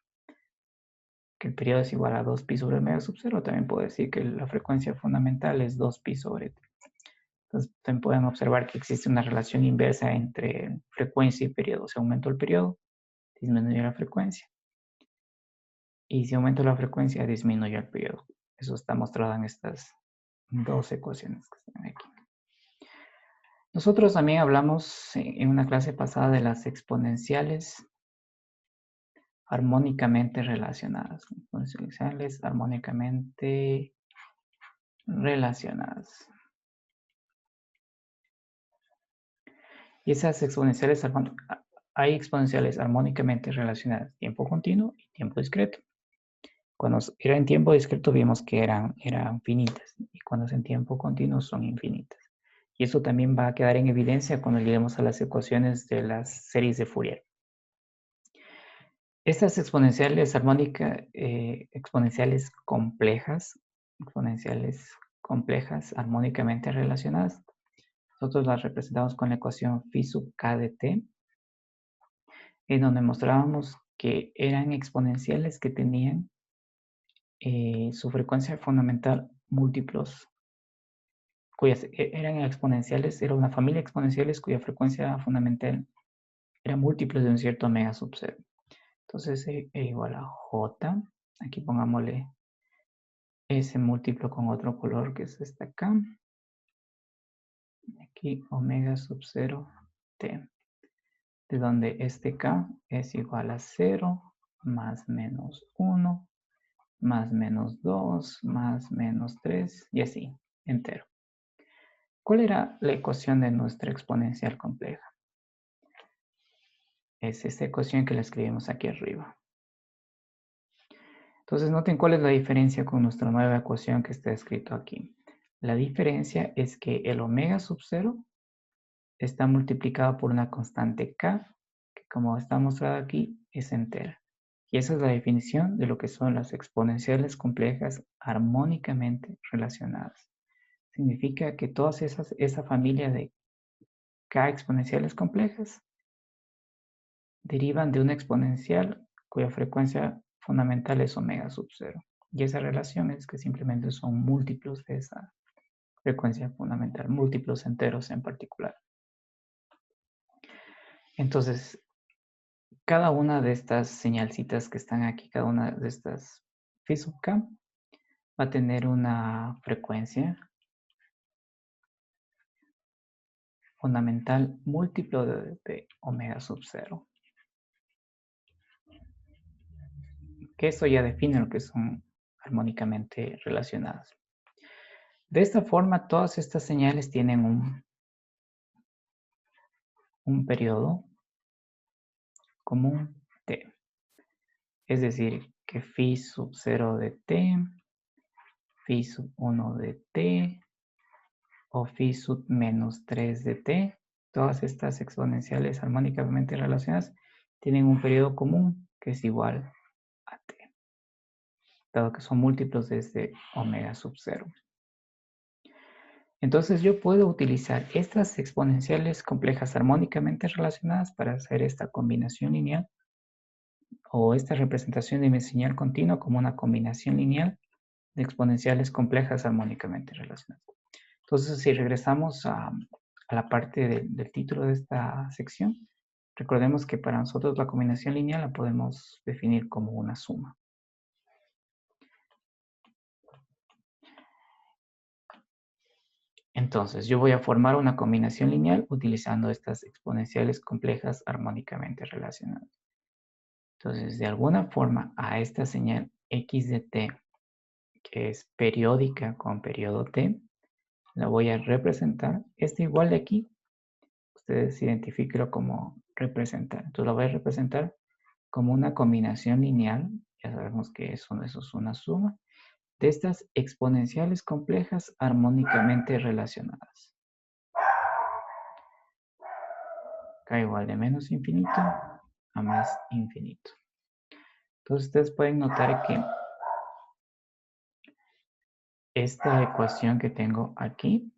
Que el periodo es igual a 2pi sobre omega sub 0. También puedo decir que la frecuencia fundamental es 2pi sobre t. Entonces, también pueden observar que existe una relación inversa entre frecuencia y periodo. Si aumento el periodo, disminuye la frecuencia. Y si aumento la frecuencia, disminuye el periodo. Eso está mostrado en estas dos ecuaciones que están aquí. Nosotros también hablamos en una clase pasada de las exponenciales armónicamente relacionadas. Exponenciales armónicamente relacionadas. Y esas exponenciales, hay exponenciales armónicamente relacionadas, tiempo continuo y tiempo discreto. Cuando era en tiempo discreto vimos que eran finitas y cuando es en tiempo continuo son infinitas. Y eso también va a quedar en evidencia cuando lleguemos a las ecuaciones de las series de Fourier. Estas exponenciales exponenciales complejas, armónicamente relacionadas, nosotros las representamos con la ecuación phi sub k de t, en donde mostrábamos que eran exponenciales que tenían su frecuencia fundamental múltiplos, eran exponenciales, era una familia de exponenciales cuya frecuencia fundamental era múltiplos de un cierto omega sub 0. Entonces, E igual a J, aquí pongámosle ese múltiplo con otro color que es este acá. Aquí omega sub 0 t, de donde este k es igual a 0 más menos 1 más menos 2 más menos 3 y así, entero. ¿Cuál era la ecuación de nuestra exponencial compleja? Es esta ecuación que la escribimos aquí arriba. Entonces noten cuál es la diferencia con nuestra nueva ecuación que está escrito aquí. La diferencia es que el omega sub 0 está multiplicado por una constante k, que como está mostrado aquí, es entera. Y esa es la definición de lo que son las exponenciales complejas armónicamente relacionadas. Significa que todas esa familia de k exponenciales complejas derivan de una exponencial cuya frecuencia fundamental es omega sub 0. Y esa relación es que simplemente son múltiplos de esa frecuencia fundamental, múltiplos enteros en particular. Entonces, cada una de estas señalcitas que están aquí, cada una de estas phi sub k, va a tener una frecuencia fundamental múltiplo de omega sub 0. Que eso ya define lo que son armónicamente relacionadas. De esta forma, todas estas señales tienen un periodo común t. Es decir, que phi sub 0 de t, phi sub 1 de t, o phi sub menos 3 de t, todas estas exponenciales armónicamente relacionadas tienen un periodo común que es igual a t, dado que son múltiplos de este omega sub 0. Entonces yo puedo utilizar estas exponenciales complejas armónicamente relacionadas para hacer esta combinación lineal o esta representación de mi señal continua como una combinación lineal de exponenciales complejas armónicamente relacionadas. Entonces, si regresamos a la parte del título de esta sección, recordemos que para nosotros la combinación lineal la podemos definir como una suma. Entonces, yo voy a formar una combinación lineal utilizando estas exponenciales complejas armónicamente relacionadas. Entonces, de alguna forma, a esta señal x de t, que es periódica con periodo t, la voy a representar. Este igual de aquí, ustedes identifíquenlo como representar. Entonces, lo voy a representar como una combinación lineal, ya sabemos que eso es una suma, de estas exponenciales complejas armónicamente relacionadas. K igual de menos infinito a más infinito. Entonces ustedes pueden notar que esta ecuación que tengo aquí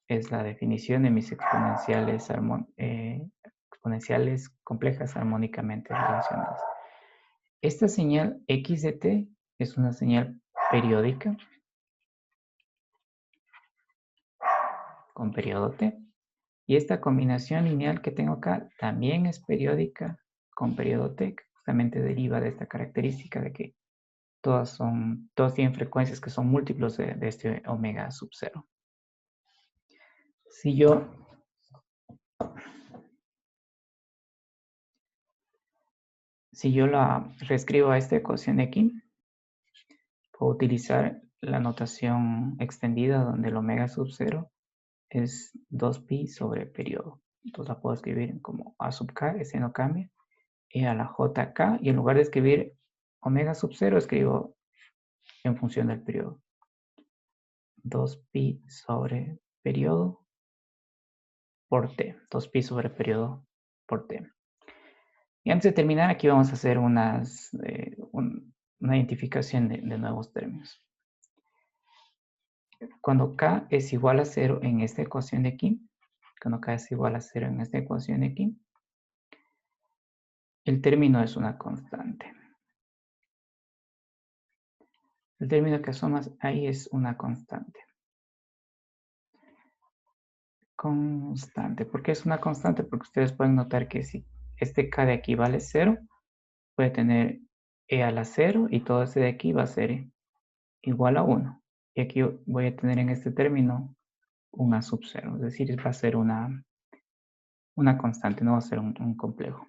es la definición de mis exponenciales complejas armónicamente relacionadas. Esta señal x de t es una señal periódica con periodo t. Y esta combinación lineal que tengo acá también es periódica con periodo t, que justamente deriva de esta característica de que todas tienen frecuencias que son múltiplos de este omega sub 0. Si yo la reescribo a esta ecuación de aquí, puedo utilizar la notación extendida donde el omega sub 0 es 2pi sobre periodo. Entonces la puedo escribir como a sub k, ese no cambia, y a la jk, y en lugar de escribir omega sub 0, escribo en función del periodo. 2pi sobre periodo por t. 2pi sobre periodo por t. Y antes de terminar, aquí vamos a hacer una identificación de nuevos términos. Cuando k es igual a 0 en esta ecuación de aquí, cuando k es igual a 0 en esta ecuación de aquí, el término es una constante. El término que asomas ahí es una constante. Constante. ¿Por qué es una constante? Porque ustedes pueden notar que si este k de aquí vale 0, puede tener e a la 0 y todo este de aquí va a ser igual a 1. Y aquí voy a tener en este término un a sub 0, es decir, va a ser una constante, no va a ser un complejo.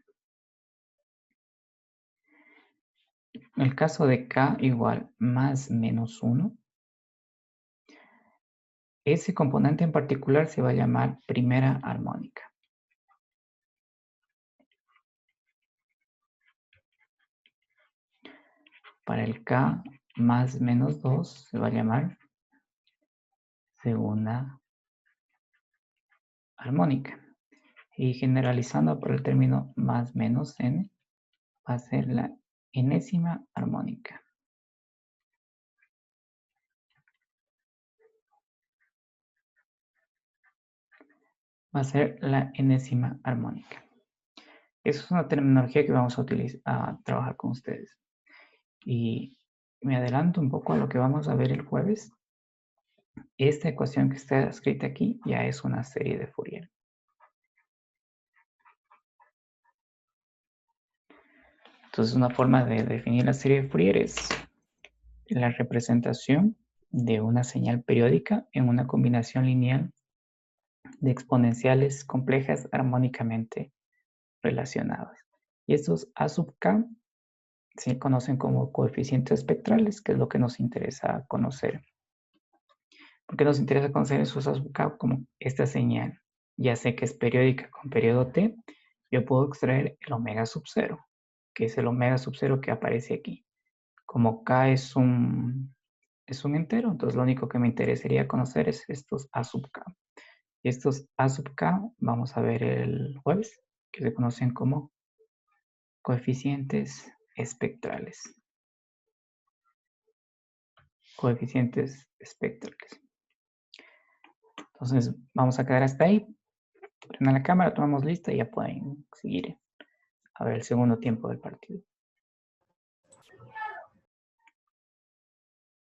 En el caso de k igual más menos 1, ese componente en particular se va a llamar primera armónica. Para el k más menos 2 se va a llamar segunda armónica. Y generalizando por el término más menos n, va a ser la enésima armónica. Va a ser la enésima armónica. Esa es una terminología que vamos a utilizar, a trabajar con ustedes. Y me adelanto un poco a lo que vamos a ver el jueves. Esta ecuación que está escrita aquí ya es una serie de Fourier. Entonces, una forma de definir la serie de Fourier es la representación de una señal periódica en una combinación lineal de exponenciales complejas armónicamente relacionadas. Y estos A sub k se conocen como coeficientes espectrales, que es lo que nos interesa conocer. ¿Por qué nos interesa conocer esos A sub k? Como esta señal ya sé que es periódica con periodo t, yo puedo extraer el omega sub 0, que es el omega sub 0 que aparece aquí. Como k es un entero, entonces lo único que me interesaría conocer es estos A sub k. Y estos A sub k vamos a ver el jueves, que se conocen como coeficientes espectrales. Coeficientes espectrales. Entonces vamos a quedar hasta ahí. Prendan la cámara, tomamos lista y ya pueden seguir a ver el segundo tiempo del partido.